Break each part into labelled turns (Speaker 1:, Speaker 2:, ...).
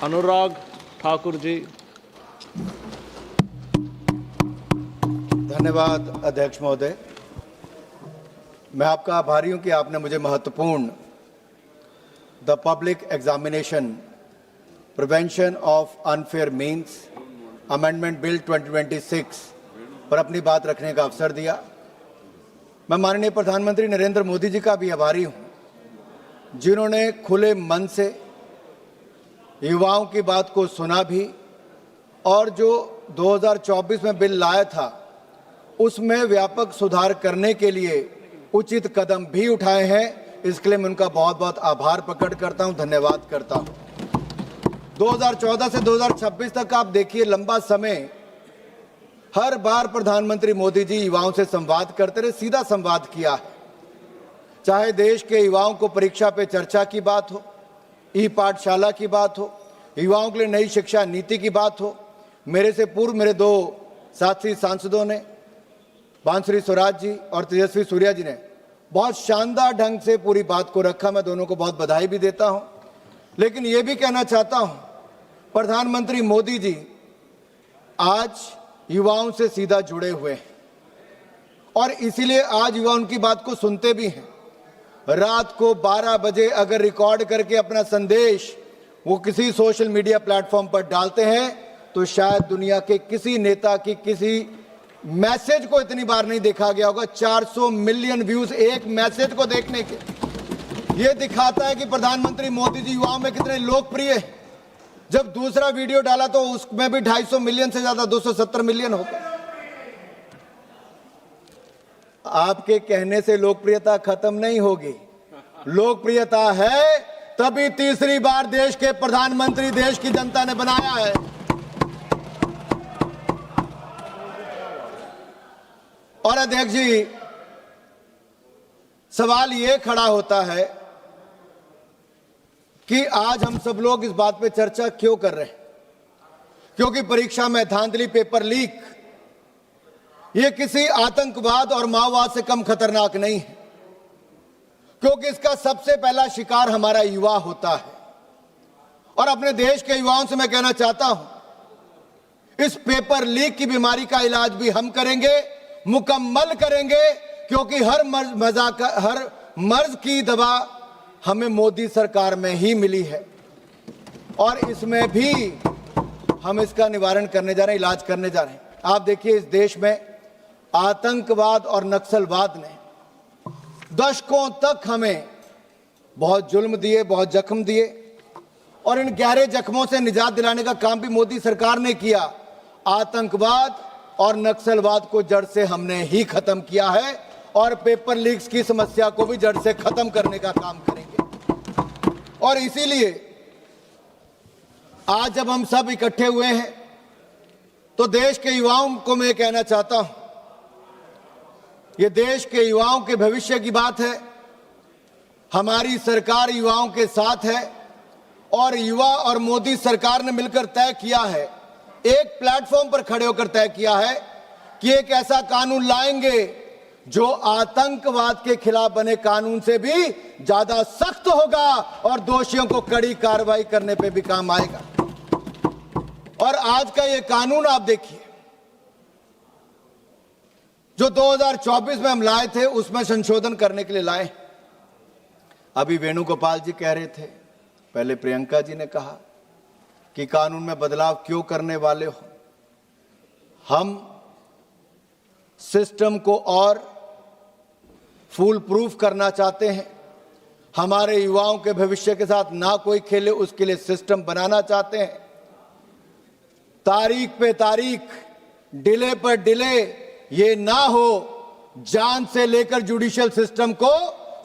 Speaker 1: अनुराग ठाकुर जी।
Speaker 2: धन्यवाद अध्यक्ष महोदय। मैं आपका आभारी हूं कि आपने मुझे महत्वपूर्ण the public examination prevention of unfair means amendment bill 2026 पर अपनी बात रखने का अवसर दिया। मैं माननीय प्रधानमंत्री नरेंद्र मोदी जी का भी आभारी हूं, जिन्होंने खुले मन से युवाओं की बात को सुना भी और जो 2024 में बिल लाया था उसमें व्यापक सुधार करने के लिए उचित कदम भी उठाए हैं। इसके लिए मैं उनका बहुत बहुत आभार प्रकट करता हूं, धन्यवाद करता हूं। 2014 से 2026 तक आप देखिए, लंबा समय हर बार प्रधानमंत्री मोदी जी युवाओं से संवाद करते रहे, सीधा संवाद किया है। चाहे देश के युवाओं को परीक्षा पे चर्चा की बात हो, ई पाठशाला की बात हो, युवाओं के लिए नई शिक्षा नीति की बात हो। मेरे से पूर्व मेरे दो साथी सांसदों ने, बांसुरी स्वराज जी और तेजस्वी सूर्या जी ने बहुत शानदार ढंग से पूरी बात को रखा। मैं दोनों को बहुत बधाई भी देता हूं। लेकिन ये भी कहना चाहता हूं, प्रधानमंत्री मोदी जी आज युवाओं से सीधा जुड़े हुए हैं और इसीलिए आज युवा उनकी बात को सुनते भी हैं। रात को 12 बजे अगर रिकॉर्ड करके अपना संदेश वो किसी सोशल मीडिया प्लेटफॉर्म पर डालते हैं तो शायद दुनिया के किसी नेता की किसी मैसेज को इतनी बार नहीं देखा गया होगा। 400 मिलियन व्यूज एक मैसेज को देखने के। ये दिखाता है कि प्रधानमंत्री मोदी जी युवाओं में कितने लोकप्रिय हैं। जब दूसरा वीडियो डाला तो उसमें भी 250 मिलियन से ज्यादा 270 मिलियन हो गए। आपके कहने से लोकप्रियता खत्म नहीं होगी। लोकप्रियता है तभी तीसरी बार देश के प्रधानमंत्री देश की जनता ने बनाया है। और अध्यक्ष जी, सवाल यह खड़ा होता है कि आज हम सब लोग इस बात पे चर्चा क्यों कर रहे हैं? क्योंकि परीक्षा में धांधली, पेपर लीक ये किसी आतंकवाद और माओवाद से कम खतरनाक नहीं है, क्योंकि इसका सबसे पहला शिकार हमारा युवा होता है। और अपने देश के युवाओं से मैं कहना चाहता हूं, इस पेपर लीक की बीमारी का इलाज भी हम करेंगे, मुकम्मल करेंगे, क्योंकि हर मर्ज की दवा हमें मोदी सरकार में ही मिली है और इसमें भी हम इसका निवारण करने जा रहे हैं, इलाज करने जा रहे हैं। आप देखिए, इस देश में आतंकवाद और नक्सलवाद ने दशकों तक हमें बहुत जुल्म दिए, बहुत जख्म दिए और इन गहरे जख्मों से निजात दिलाने का काम भी मोदी सरकार ने किया। आतंकवाद और नक्सलवाद को जड़ से हमने ही खत्म किया है और पेपर लीक्स की समस्या को भी जड़ से खत्म करने का काम करेंगे। और इसीलिए आज जब हम सब इकट्ठे हुए हैं तो देश के युवाओं को मैं कहना चाहता हूं, ये देश के युवाओं के भविष्य की बात है। हमारी सरकार युवाओं के साथ है और युवा और मोदी सरकार ने मिलकर तय किया है, एक प्लेटफॉर्म पर खड़े होकर तय किया है कि एक ऐसा कानून लाएंगे जो आतंकवाद के खिलाफ बने कानून से भी ज्यादा सख्त होगा और दोषियों को कड़ी कार्रवाई करने पे भी काम आएगा। और आज का ये कानून आप देखिए, जो 2024 में हम लाए थे उसमें संशोधन करने के लिए लाए। अभी वेणुगोपाल जी कह रहे थे, पहले प्रियंका जी ने कहा कि कानून में बदलाव क्यों करने वाले हो। हम सिस्टम को और फूल प्रूफ करना चाहते हैं। हमारे युवाओं के भविष्य के साथ ना कोई खेले, उसके लिए सिस्टम बनाना चाहते हैं। तारीख पे तारीख, डिले पर डिले ये ना हो। जान से लेकर जुडिशियल सिस्टम को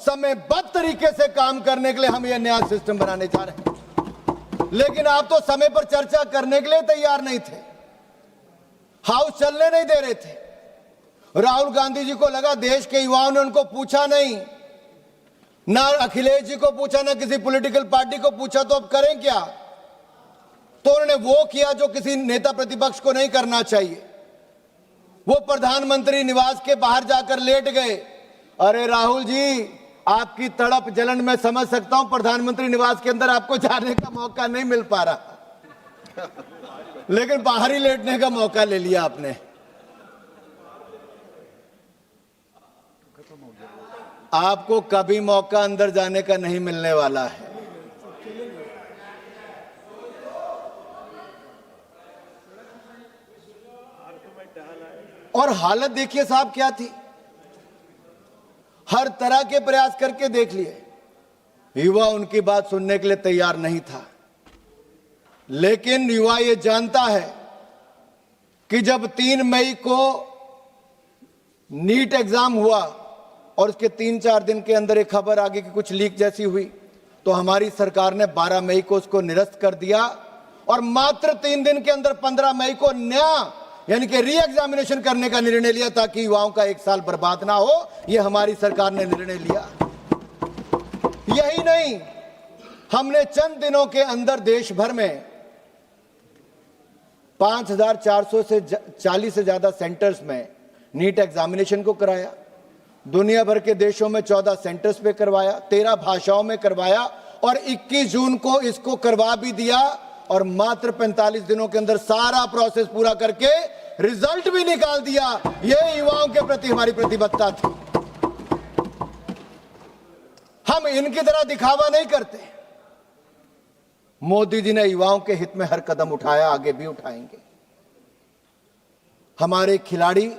Speaker 2: समयबद्ध तरीके से काम करने के लिए हम ये नया सिस्टम बनाने जा रहे हैं। लेकिन आप तो समय पर चर्चा करने के लिए तैयार नहीं थे, हाउस चलने नहीं दे रहे थे। राहुल गांधी जी को लगा देश के युवाओं ने उनको पूछा नहीं, ना अखिलेश जी को पूछा, ना किसी पॉलिटिकल पार्टी को पूछा, तो अब करें क्या? तो उन्होंने वो किया जो किसी नेता प्रतिपक्ष को नहीं करना चाहिए। वो प्रधानमंत्री निवास के बाहर जाकर लेट गए। अरे राहुल जी, आपकी तड़प जलन मैं समझ सकता हूं, प्रधानमंत्री निवास के अंदर आपको जाने का मौका नहीं मिल पा रहा। लेकिन बाहर ही लेटने का मौका ले लिया आपने। आपको कभी मौका अंदर जाने का नहीं मिलने वाला है। और हालत देखिए साहब क्या थी, हर तरह के प्रयास करके देख लिए, युवा उनकी बात सुनने के लिए तैयार नहीं था। लेकिन युवा ये जानता है कि जब 3 मई को नीट एग्जाम हुआ और उसके 3-4 दिन के अंदर एक खबर आ गई कि कुछ लीक जैसी हुई, तो हमारी सरकार ने 12 मई को उसको निरस्त कर दिया और मात्र 3 दिन के अंदर 15 मई को नया यानी कि री एग्जामिनेशन करने का निर्णय लिया ताकि युवाओं का 1 साल बर्बाद ना हो। यह हमारी सरकार ने निर्णय लिया। यही नहीं, हमने चंद दिनों के अंदर देश भर में 5440 से 40 से ज्यादा सेंटर्स में नीट एग्जामिनेशन को कराया। दुनिया भर के देशों में 14 सेंटर्स पे करवाया, 13 भाषाओं में करवाया और 21 जून को इसको करवा भी दिया और मात्र 45 दिनों के अंदर सारा प्रोसेस पूरा करके रिजल्ट भी निकाल दिया। यह युवाओं के प्रति हमारी प्रतिबद्धता थी। हम इनकी तरह दिखावा नहीं करते। मोदी जी ने युवाओं के हित में हर कदम उठाया, आगे भी उठाएंगे। हमारे खिलाड़ी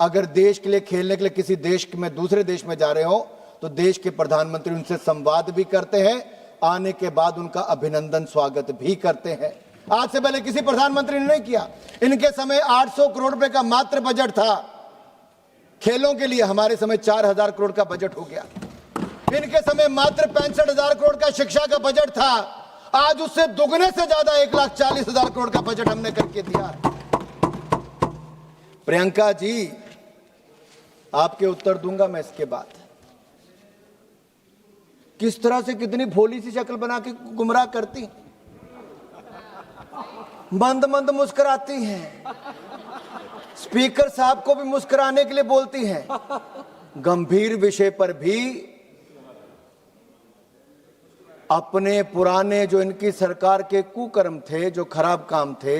Speaker 2: अगर देश के लिए खेलने के लिए किसी देश में दूसरे देश में जा रहे हो तो देश के प्रधानमंत्री उनसे संवाद भी करते हैं, आने के बाद उनका अभिनंदन स्वागत भी करते हैं। आज से पहले किसी प्रधानमंत्री ने नहीं किया। इनके समय 800 करोड़ रुपए का मात्र बजट था खेलों के लिए, हमारे समय 4000 करोड़ का बजट हो गया। इनके समय मात्र 65,000 करोड़ का शिक्षा का बजट था, आज उससे दुगने से ज्यादा 1,40,000 करोड़ का बजट हमने करके दिया। प्रियंका जी, आपके उत्तर दूंगा मैं इसके बाद। किस तरह से कितनी भोली सी शक्ल बना के गुमराह करती, मंद मंद मुस्कुराती हैं, स्पीकर साहब को भी मुस्कुराने के लिए बोलती हैं, गंभीर विषय पर भी अपने पुराने जो इनकी सरकार के कुकर्म थे, जो खराब काम थे,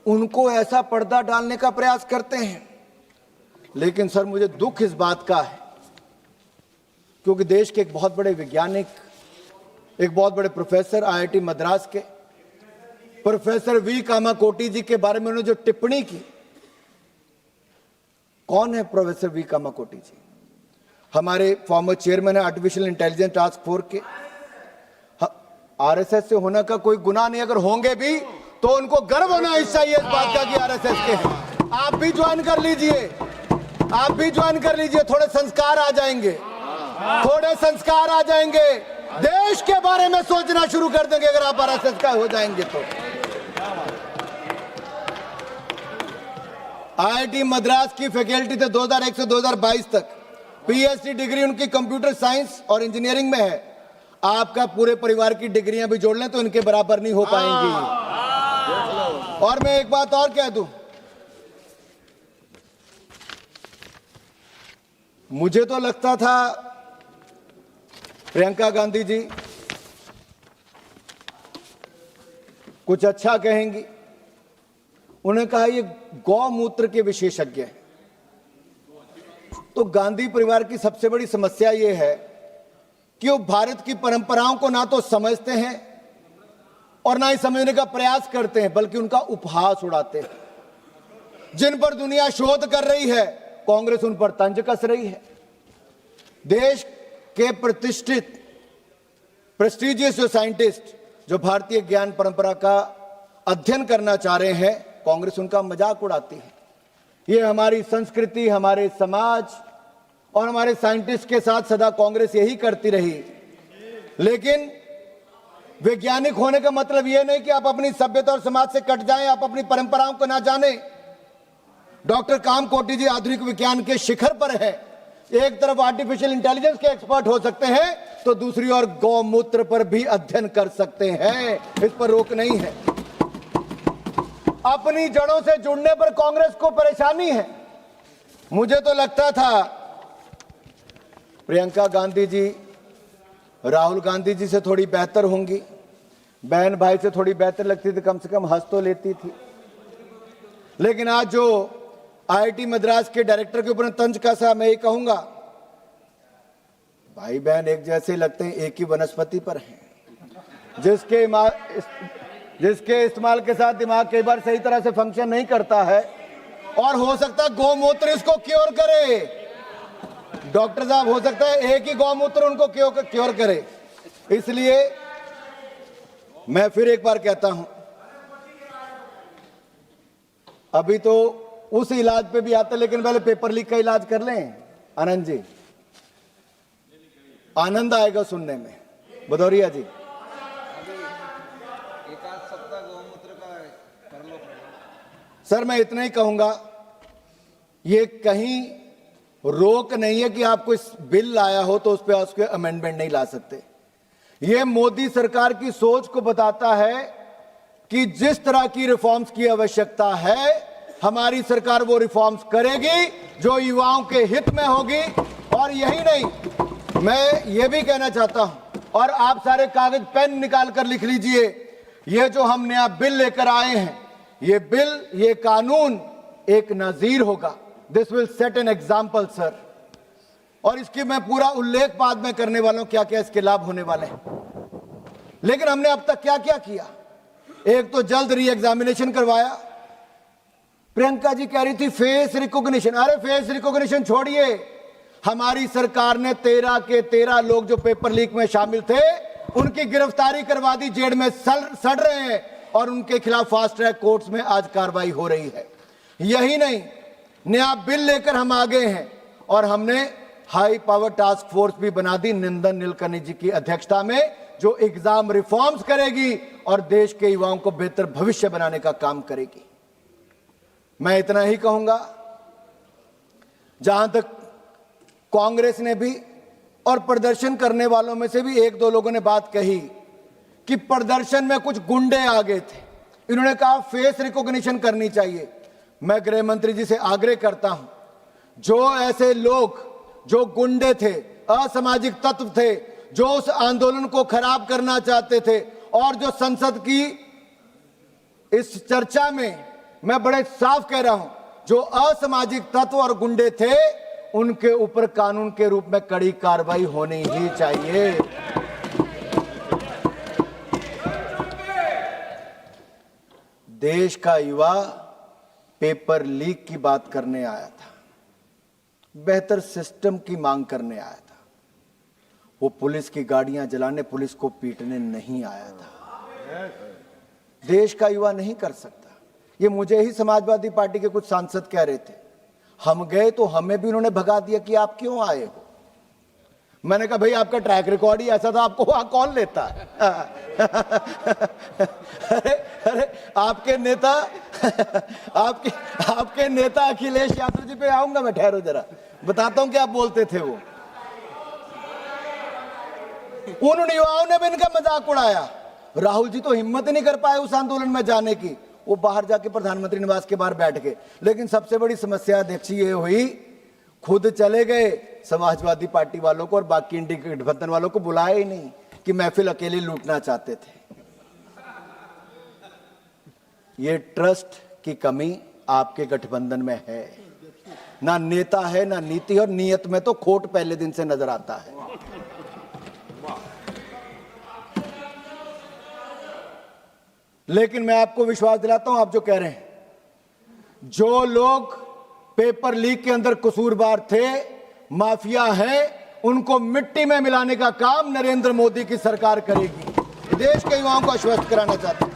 Speaker 2: उनको ऐसा पर्दा डालने का प्रयास करते हैं। लेकिन सर मुझे दुख इस बात का है क्योंकि देश के एक बहुत बड़े वैज्ञानिक, एक बहुत बड़े प्रोफेसर आईआईटी मद्रास के प्रोफेसर वी कामाकोटी जी के बारे में उन्होंने जो टिप्पणी की। कौन है प्रोफेसर वी कामाकोटी जी? हमारे फॉर्मर चेयरमैन है आर्टिफिशियल इंटेलिजेंस टास्क फोर्स के। आरएसएस से होने का कोई गुनाह नहीं, अगर होंगे भी तो उनको गर्व होना चाहिए इस बात का कि आरएसएस के हैं। आप भी ज्वाइन कर लीजिए, आप भी ज्वाइन कर लीजिए, थोड़े संस्कार आ जाएंगे, थोड़े संस्कार आ जाएंगे, देश के बारे में सोचना शुरू कर देंगे अगर आप आरएसएस का हो जाएंगे तो। आईआईटी मद्रास की फैकल्टी थे 2001 से 2022 तक, पीएचडी डिग्री उनकी कंप्यूटर साइंस और इंजीनियरिंग में है। आपका पूरे परिवार की डिग्रियां भी जोड़ लें तो इनके बराबर नहीं हो पाएंगी। और मैं एक बात और कह दूं, मुझे तो लगता था प्रियंका गांधी जी कुछ अच्छा कहेंगी। उन्होंने कहा ये गौमूत्र के विशेषज्ञ हैं। तो गांधी परिवार की सबसे बड़ी समस्या ये है कि वो भारत की परंपराओं को ना तो समझते हैं और ना ही समझने का प्रयास करते हैं, बल्कि उनका उपहास उड़ाते हैं। जिन पर दुनिया शोध कर रही है, कांग्रेस उन पर तंज कस रही है। देश के प्रतिष्ठित प्रेस्टिजियस जो साइंटिस्ट जो भारतीय ज्ञान परंपरा का अध्ययन करना चाह रहे हैं, कांग्रेस उनका मजाक उड़ाती है। ये हमारी संस्कृति, हमारे समाज और हमारे साइंटिस्ट के साथ सदा कांग्रेस यही करती रही। लेकिन वैज्ञानिक होने का मतलब यह नहीं कि आप अपनी सभ्यता और समाज से कट जाएं, आप अपनी परंपराओं को ना जानें। डॉक्टर कामकोटी जी आधुनिक विज्ञान के शिखर पर है। एक तरफ आर्टिफिशियल इंटेलिजेंस के एक्सपर्ट हो सकते हैं तो दूसरी ओर गौमूत्र पर भी अध्ययन कर सकते हैं, इस पर रोक नहीं है। अपनी जड़ों से जुड़ने पर कांग्रेस को परेशानी है। मुझे तो लगता था प्रियंका गांधी जी राहुल गांधी जी से थोड़ी बेहतर होंगी, बहन भाई से थोड़ी बेहतर लगती थी, कम से कम हंस तो लेती थी। लेकिन आज जो आईआईटी मद्रास के डायरेक्टर के ऊपर तंज कसा, मैं ये कहूंगा, भाई बहन एक जैसे लगते हैं, एक ही वनस्पति पर हैं। जिसके इस्तेमाल के साथ दिमाग कई बार सही तरह से फंक्शन नहीं करता है, और हो सकता है गौमूत्र इसको क्योर करे। डॉक्टर साहब, हो सकता है एक ही गौमूत्र उनको क्योर करे। इसलिए मैं फिर एक बार कहता हूं, अभी तो उस इलाज पे भी आता, लेकिन पहले पेपर लीक का इलाज कर लें। आनंद जी, आनंद आएगा सुनने में। भदौरिया जी,
Speaker 3: एक आध सप्ताह गौमूत्र का कर लो।
Speaker 2: सर मैं इतना ही कहूंगा, ये कहीं रोक नहीं है कि आप कोई बिल लाया हो तो उस पर उसके अमेंडमेंट नहीं ला सकते। ये मोदी सरकार की सोच को बताता है कि जिस तरह की रिफॉर्म्स की आवश्यकता है, हमारी सरकार वो रिफॉर्म्स करेगी जो युवाओं के हित में होगी। और यही नहीं, मैं ये भी कहना चाहता हूं, और आप सारे कागज पेन निकाल कर लिख लीजिए, ये जो हम नया बिल लेकर आए हैं, ये बिल, ये कानून एक नजीर होगा। This will set an example sir. और इसकी मैं पूरा उल्लेख बाद में करने वाला हूं, क्या क्या इसके लाभ होने वाले हैं। लेकिन हमने अब तक क्या क्या किया? एक तो जल्द री एग्जामिनेशन करवाया। प्रियंका जी कह रही थी फेस रिकॉग्निशन। अरे फेस रिकॉग्निशन छोड़िए, हमारी सरकार ने 13 के 13 लोग जो पेपर लीक में शामिल थे, उनकी गिरफ्तारी करवा दी, जेल में सड़ रहे हैं, और उनके खिलाफ फास्ट ट्रैक कोर्ट्स में आज कार्रवाई हो रही है। यही नहीं, नया बिल लेकर हम आगे हैं, और हमने हाई पावर टास्क फोर्स भी बना दी नंदन नीलकनी जी की अध्यक्षता में, जो एग्जाम रिफॉर्म्स करेगी और देश के युवाओं को बेहतर भविष्य बनाने का काम करेगी। मैं इतना ही कहूंगा, जहां तक कांग्रेस ने भी और प्रदर्शन करने वालों में से भी एक दो लोगों ने बात कही कि प्रदर्शन में कुछ गुंडे आ गए थे, इन्होंने कहा फेस रिकॉग्निशन करनी चाहिए। मैं गृह मंत्री जी से आग्रह करता हूं, जो ऐसे लोग जो गुंडे थे, असामाजिक तत्व थे, जो उस आंदोलन को खराब करना चाहते थे, और जो संसद की इस चर्चा में मैं बड़े साफ कह रहा हूं, जो असामाजिक तत्व और गुंडे थे, उनके ऊपर कानून के रूप में कड़ी कार्रवाई होनी ही चाहिए। देश का युवा पेपर लीक की बात करने आया था, बेहतर सिस्टम की मांग करने आया था। वो पुलिस की गाड़ियां जलाने, पुलिस को पीटने नहीं आया था। देश का युवा नहीं कर सकता। ये मुझे ही समाजवादी पार्टी के कुछ सांसद कह रहे थे, हम गए तो हमें भी उन्होंने भगा दिया कि आप क्यों आए हो। मैंने कहा भाई आपका ट्रैक रिकॉर्ड ही ऐसा था, आपको वहां कौन लेता है। अरे आपके नेता आपके नेता अखिलेश यादव जी पे आऊंगा मैं, ठहरो जरा, बताता हूं क्या बोलते थे वो। उन युवाओं ने भी इनका मजाक उड़ाया। राहुल जी तो हिम्मत ही नहीं कर पाए उस आंदोलन में जाने की, वो बाहर जाके प्रधानमंत्री निवास के बाहर बैठ गए। लेकिन सबसे बड़ी समस्या अध्यक्ष ये हुई, खुद चले गए, समाजवादी पार्टी वालों को और बाकी इंडिया गठबंधन वालों को बुलाया ही नहीं कि महफिल अकेले लूटना चाहते थे। ये ट्रस्ट की कमी आपके गठबंधन में है, ना नेता है ना नीति, और नीयत में तो खोट पहले दिन से नजर आता है। लेकिन मैं आपको विश्वास दिलाता हूं, आप जो कह रहे हैं, जो लोग पेपर लीक के अंदर कसूरवार थे, माफिया हैं, उनको मिट्टी में मिलाने का काम नरेंद्र मोदी की सरकार करेगी। देश के युवाओं को आश्वस्त कराना चाहता हूं।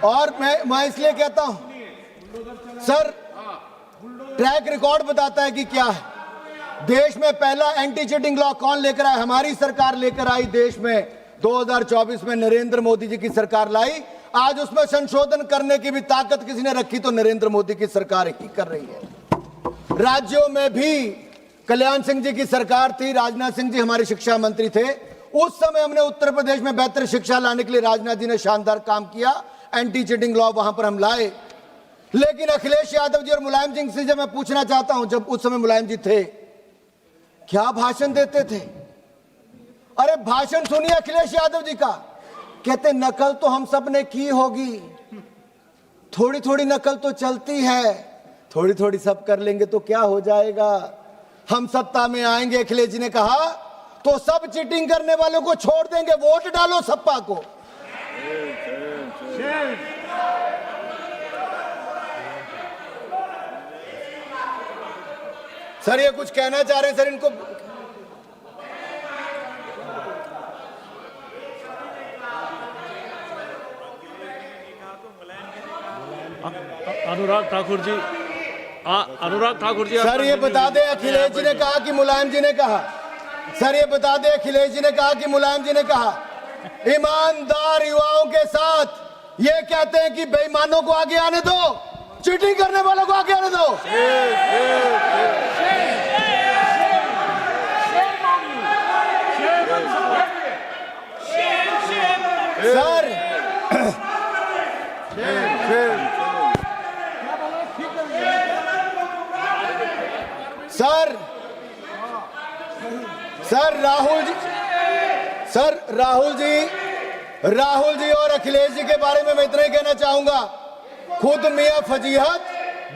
Speaker 2: और मैं इसलिए कहता हूं सर, ट्रैक रिकॉर्ड बताता है कि क्या है। देश में पहला एंटी चीटिंग लॉ कौन लेकर आया? हमारी सरकार लेकर आई। देश में 2024 में नरेंद्र मोदी जी की सरकार लाई। आज उसमें संशोधन करने की भी ताकत किसी ने रखी तो नरेंद्र मोदी की सरकार ही कर रही है। राज्यों में भी कल्याण सिंह जी की सरकार थी, राजनाथ सिंह जी हमारे शिक्षा मंत्री थे। उस समय हमने उत्तर प्रदेश में बेहतर शिक्षा लाने के लिए राजनाथ जी ने शानदार काम किया, एंटी चीटिंग लॉ वहां पर हम लाए। लेकिन अखिलेश यादव जी और मुलायम सिंह से जब मैं पूछना चाहता हूं, जब उस समय मुलायम जी थे, क्या भाषण देते थे? अरे भाषण सुनिए अखिलेश यादव जी का, कहते नकल तो हम सब ने की होगी, थोड़ी थोड़ी नकल तो चलती है, थोड़ी थोड़ी सब कर लेंगे तो क्या हो जाएगा, हम सत्ता में आएंगे। अखिलेश जी ने कहा तो सब चीटिंग करने वालों को छोड़ देंगे, वोट डालो सपा को। सर ये कुछ कहना चाह रहे हैं सर, इनको
Speaker 1: अनुराग ठाकुर जी, अनुराग ठाकुर जी
Speaker 2: सर ये बता दें अखिलेश जी ने कहा कि मुलायम जी ने कहा, सर ये बता दें अखिलेश जी ने कहा कि मुलायम जी ने कहा ईमानदार युवाओं के साथ ये कहते हैं कि बेईमानों को आगे आने दो, चीटिंग करने वालों को आगे आने दो। Sir sir sir Rahul ji और अखिलेश जी के बारे में मैं इतना ही कहना चाहूंगा, खुद मियां फजीहत,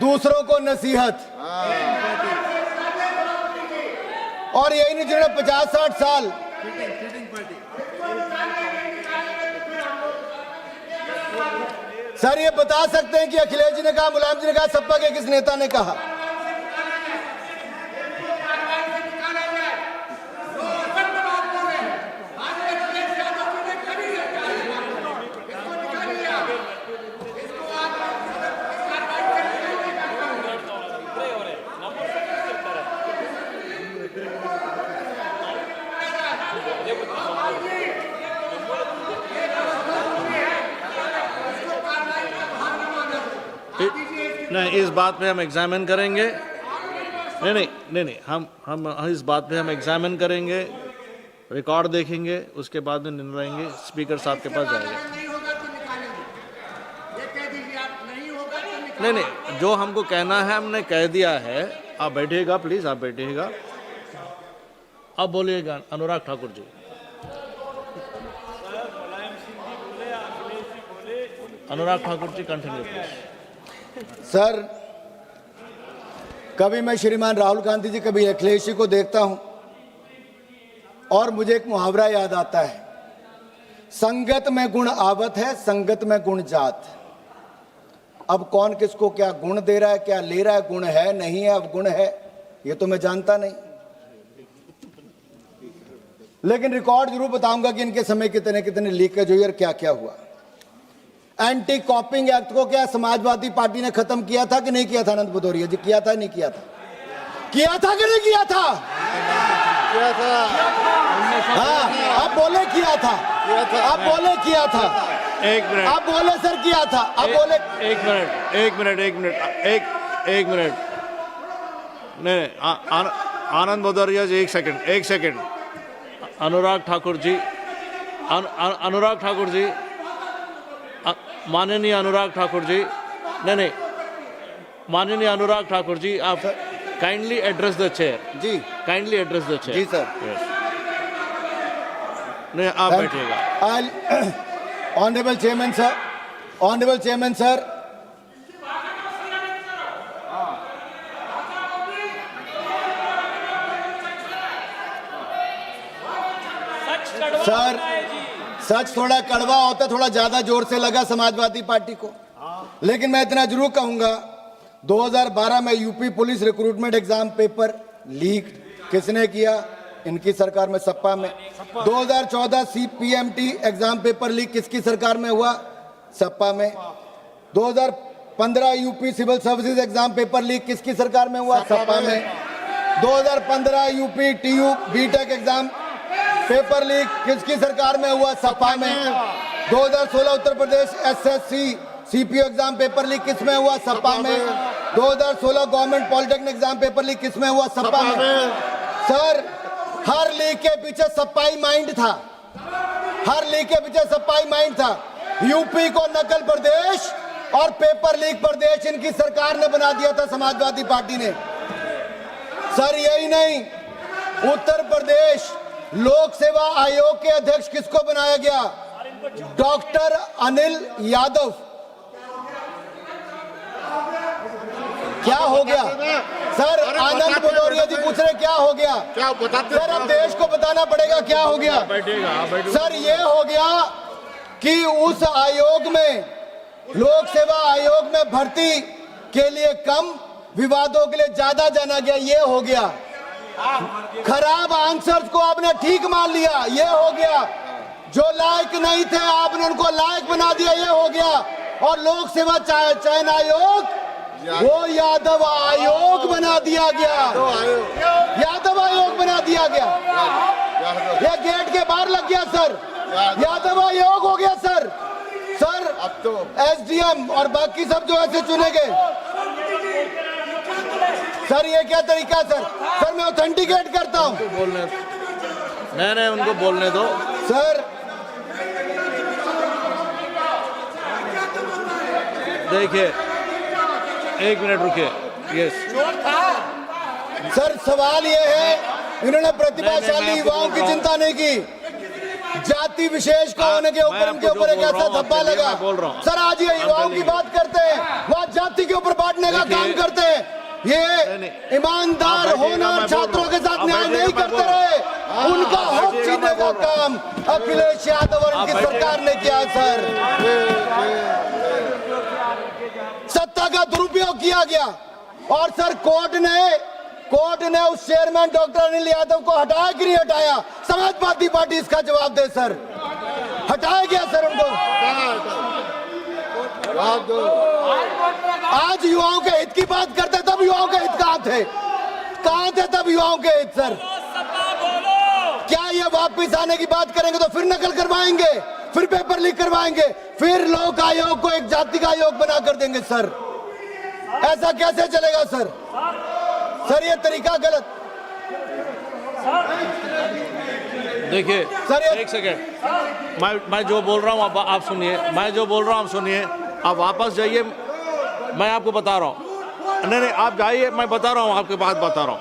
Speaker 2: दूसरों को नसीहत। और यही नहीं जिन्होंने 50-60 साल सर ये बता सकते हैं कि अखिलेश जी ने कहा, मुलायम जी ने कहा, सपा के किस नेता ने कहा?
Speaker 1: नहीं, इस बात पे हम एग्जामिन करेंगे। नहीं, हम इस बात पे हम एग्जामिन करेंगे, रिकॉर्ड देखेंगे, उसके बाद में निर्णय लेंगे। स्पीकर साहब के पास जाएंगे। नहीं, जो हमको कहना है हमने कह दिया है। आप बैठिएगा प्लीज, आप बैठिएगा। अब बोलिएगा अनुराग ठाकुर जी। अनुराग ठाकुर जी कंटिन्यू प्लीज।
Speaker 2: सर कभी मैं श्रीमान राहुल गांधी जी, कभी अखिलेश जी को देखता हूं और मुझे एक मुहावरा याद आता है, संगत में गुण आवत है, संगत में गुण जात। अब कौन किसको क्या गुण दे रहा है, क्या ले रहा है, गुण है नहीं है, अब गुण है ये तो मैं जानता नहीं, लेकिन रिकॉर्ड जरूर बताऊंगा कि इनके समय कितने कितने लीकेज हुई और क्या क्या हुआ। एंटी कॉपिंग एक्ट को क्या समाजवादी पार्टी ने खत्म किया था कि नहीं किया था? आनंद भदौरिया जी, किया था नहीं किया था? किया था कि नहीं किया था?
Speaker 3: किया था।
Speaker 2: हाँ, आप बोले किया था, आप बोले किया था।
Speaker 1: एक मिनट,
Speaker 2: आप बोले सर किया था, आप बोले।
Speaker 1: एक मिनट। नहीं, आनंद भदौरिया जी, एक सेकंड। अनुराग ठाकुर जी, अनुराग ठाकुर जी, माननीय अनुराग ठाकुर जी, नहीं, माननीय अनुराग ठाकुर जी, आप काइंडली एड्रेस द चेयर
Speaker 2: जी,
Speaker 1: काइंडली एड्रेस द चेयर।
Speaker 2: जी सर।
Speaker 1: नहीं, आप बैठिएगा।
Speaker 2: Honourable chairman sir, honourable chairman sir, sir सच थोड़ा कड़वा होता, थोड़ा ज्यादा जोर से लगा समाजवादी पार्टी को, लेकिन मैं इतना जरूर कहूंगा, 2012 में UP police recruitment exam paper leak किसने किया? इनकी सरकार में, सपा में। 2014 CPMT एग्जाम पेपर लीक किसकी सरकार में हुआ? सपा में। 2015 UP civil services exam paper leak किसकी सरकार में हुआ? सपा में। 2015 UP TU BTech exam paper leak किसकी सरकार में हुआ? सपा में। 2016 Uttar Pradesh SSC CPO exam paper leak किस में हुआ? सपा में। 2016 government polytechnic exam paper leak किस में हुआ? सपा में। सर हर लीक के पीछे सपाई माइंड था, हर लीक के पीछे सपाई माइंड था। यूपी को नकल प्रदेश और पेपर लीक प्रदेश इनकी सरकार ने बना दिया था, समाजवादी पार्टी ने। सर यही नहीं, उत्तर प्रदेश लोक सेवा आयोग के अध्यक्ष किसको बनाया गया? डॉक्टर अनिल यादव। क्या हो गया सर? आनंद भदौरिया जी पूछ रहे क्या हो गया?
Speaker 3: क्या बताते
Speaker 2: सर अब देश को बताना पड़ेगा क्या हो गया। सर ये हो गया कि उस आयोग में, लोक सेवा आयोग में भर्ती के लिए कम, विवादों के लिए ज्यादा जाना गया, ये हो गया। खराब आंसर्स को आपने ठीक मान लिया, ये हो गया। जो लायक नहीं थे आपने उनको लायक बना दिया, ये हो गया। और लोक सेवा चयन आयोग वो यादव आयोग बना दिया गया, यादव आयोग बना दिया गया। ये गेट के बाहर लग गया सर, यादव आयोग हो गया सर। सर
Speaker 3: अब तो
Speaker 2: एसडीएम और बाकी सब जो ऐसे चुने गए। सर ये क्या तरीका सर? सर मैं ऑथेंटिकेट करता हूँ।
Speaker 1: बोलने नहीं, उनको बोलने दो
Speaker 2: सर।
Speaker 1: देखिए, एक मिनट रुकिए। यस
Speaker 2: सर सवाल ये है, इन्होंने प्रतिभाशाली
Speaker 1: मैं
Speaker 2: युवाओं की
Speaker 1: आपको
Speaker 2: चिंता नहीं की, जाति विशेष को होने के ऊपर उनके ऊपर एक ऐसा धब्बा लगा। सर आज ये युवाओं की बात करते हैं, वह जाति के ऊपर बांटने का काम करते हैं। ये ईमानदार होनहार छात्रों के साथ न्याय नहीं करते रहे, उनका हक छीनने का काम अखिलेश यादव और उनकी सरकार ने किया सर। सत्ता का दुरुपयोग किया गया और सर कोर्ट ने उस चेयरमैन डॉक्टर अनिल यादव को हटाया कि नहीं हटाया? समाजवादी पार्टी इसका जवाब दे सर। हटाया गया सर उनको। आज युवाओं के हित की बात करते तब युवाओं के हित कहाँ थे तब युवाओं के हित सर? क्या ये वापस आने की बात करेंगे तो फिर नकल करवाएंगे, फिर पेपर लीक करवाएंगे, फिर लोक आयोग को एक जाति का आयोग बना कर देंगे सर? ऐसा कैसे चलेगा सर? सर ये तरीका गलत।
Speaker 1: देखिए
Speaker 2: सर
Speaker 1: एक सेकेंड, मैं जो बोल रहा हूँ आप सुनिए, मैं जो बोल रहा हूँ आप सुनिए। आप वापस जाइए, मैं आपको बता रहा हूँ। नहीं आप जाइए, मैं बता रहा हूँ, आपकी बात बता रहा हूँ,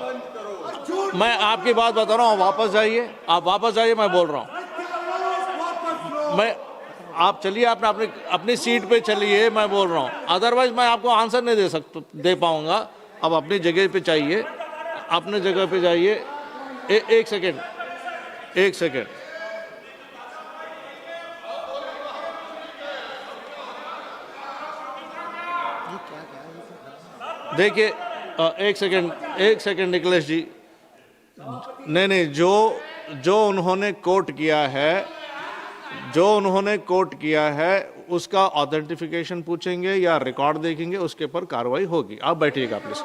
Speaker 1: मैं आपकी बात बता रहा हूँ। वापस जाइए, आप वापस जाइए, मैं बोल रहा हूँ। मैं आप चलिए, अपनी सीट पे चलिए, मैं बोल रहा हूँ। अदरवाइज मैं आपको आंसर नहीं दे पाऊंगा। अब अपनी जगह पे चाहिए, अपने जगह पे जाइए। एक सेकेंड। देखिए एक सेकेंड निखिलेश जी। नहीं, जो उन्होंने कोट किया है उसका ऑथेंटिफिकेशन पूछेंगे या रिकॉर्ड देखेंगे, उसके ऊपर कार्रवाई होगी। आप बैठिएगा प्लीज,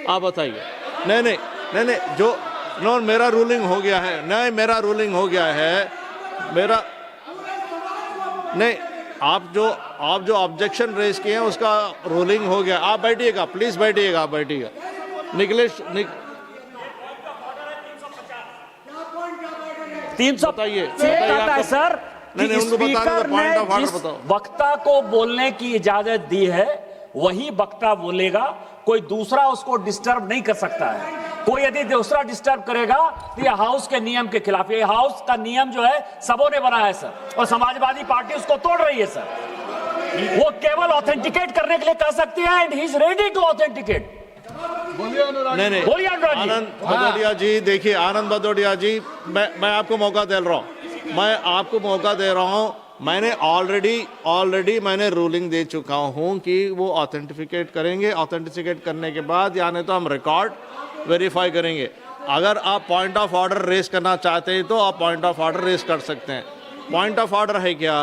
Speaker 1: आप बताइए। नहीं जो मेरा रूलिंग हो गया है। मेरा रूलिंग हो गया है। आप जो ऑब्जेक्शन रेज किए हैं उसका रूलिंग हो गया। आप बैठिएगा प्लीज, बैठिएगा, आप बैठिएगा। निखिलेश
Speaker 4: 300
Speaker 1: बताइए
Speaker 4: कहता है सर कि
Speaker 1: उनको बता
Speaker 4: स्पीकर
Speaker 1: दो, पॉइंट ऑफ
Speaker 4: ने
Speaker 1: ऑर्डर
Speaker 4: जिस
Speaker 1: बताओ।
Speaker 4: वक्ता को बोलने की इजाजत दी है वही वक्ता बोलेगा, कोई दूसरा उसको डिस्टर्ब नहीं कर सकता है। कोई यदि दूसरा डिस्टर्ब करेगा तो यह हाउस के नियम के खिलाफ। ये हाउस का नियम जो है सबों ने बनाया है सर, और समाजवादी पार्टी उसको तोड़ रही है सर। वो केवल ऑथेंटिकेट करने के लिए कह सकती है, and he is ready to authenticate. बोलिए अनुराग जी।
Speaker 1: आनंद भदौरिया जी, देखिए आनंद भदौरिया जी, मैं आपको मौका दे रहा हूँ। मैंने ऑलरेडी मैंने रूलिंग दे चुका हूँ कि वो ऑथेंटिफिकेट करेंगे। ऑथेंटिफिकेट करने के बाद यानी तो हम रिकॉर्ड वेरीफाई करेंगे। अगर आप पॉइंट ऑफ ऑर्डर रेस करना चाहते हैं तो आप पॉइंट ऑफ ऑर्डर रेस कर सकते हैं। पॉइंट ऑफ ऑर्डर है क्या?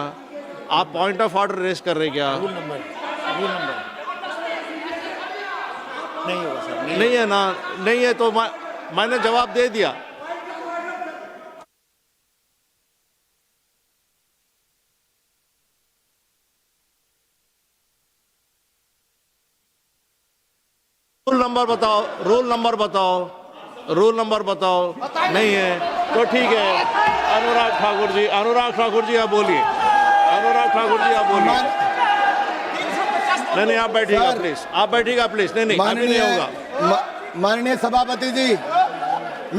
Speaker 1: आप पॉइंट ऑफ ऑर्डर रेस कर रहे क्या?
Speaker 3: रूल नंबर नहीं होगा सर।
Speaker 1: नहीं है ना? नहीं है तो मैंने जवाब दे दिया। रूल नंबर बताओ। नहीं है तो ठीक है। अनुराग ठाकुर जी आप बोलिए। नहीं आप बैठिएगा प्लीज। नहीं अभी नहीं होगा।
Speaker 2: माननीय सभापति जी,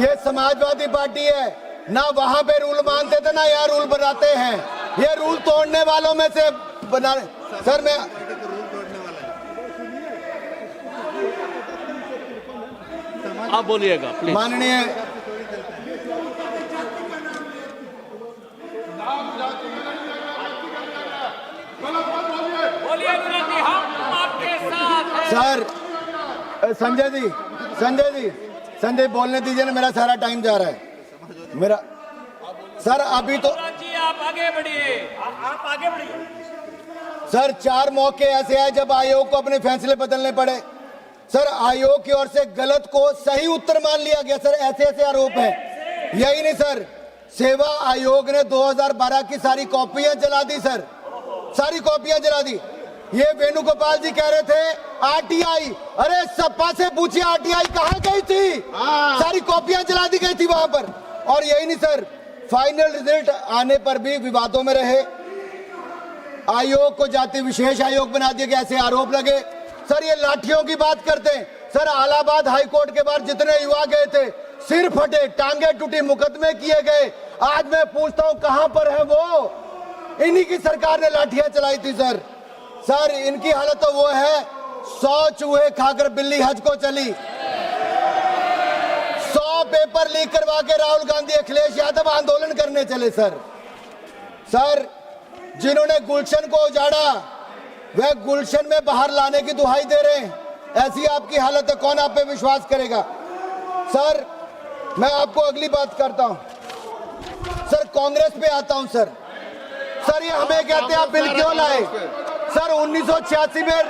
Speaker 2: ये समाजवादी पार्टी है, ना वहां पे रूल मानते थे ना यहाँ रूल बनाते हैं। ये रूल तोड़ने वालों में से बना। सर मैं
Speaker 1: आप बोलिएगा प्लीज।
Speaker 2: माननीय सर संजय बोलने दीजिए ना, मेरा सारा टाइम जा रहा है मेरा। सर अभी तो
Speaker 4: आप आगे बढ़िए, आप आगे बढ़िए।
Speaker 2: सर 4 मौके ऐसे हैं जब आयोग को अपने फैसले बदलने पड़े। सर आयोग की ओर से गलत को सही उत्तर मान लिया गया। सर ऐसे ऐसे आरोप हैं। यही नहीं सर, सेवा आयोग ने 2012 की सारी कॉपियां जला दी सर, सारी कॉपियां जला दी। ये वेणुगोपाल जी कह रहे थे आरटीआई, अरे सपा से पूछिए आरटीआई कहां गई थी, सारी कॉपियां जला दी गई थी वहां पर। और यही नहीं सर, फाइनल रिजल्ट आने पर भी विवादों में रहे। आयोग को जाति विशेष आयोग बना दिया गया, ऐसे आरोप लगे। सर ये लाठियों की बात करते हैं। सर इलाहाबाद हाईकोर्ट के बाहर जितने युवा गए थे, सिर फटे, टांगे टूटी, मुकदमे किए गए। आज मैं पूछता हूं कहां पर है वो? इन्हीं की सरकार ने लाठियां चलाई थी सर। सर इनकी हालत तो वो है, 100 चूहे खाकर बिल्ली हज को चली। 100 पेपर लीक करवा के राहुल गांधी अखिलेश यादव आंदोलन करने चले सर। सर जिन्होंने गुलशन को उजाड़ा वह गुलशन में बाहर लाने की दुहाई दे रहे हैं। ऐसी आपकी हालत है, कौन आप पे विश्वास करेगा? सर मैं आपको अगली बात करता हूं। सर कांग्रेस पे आता हूं सर। सर ये हमें कहते हैं आप बिल क्यों लाए? सर 1986 में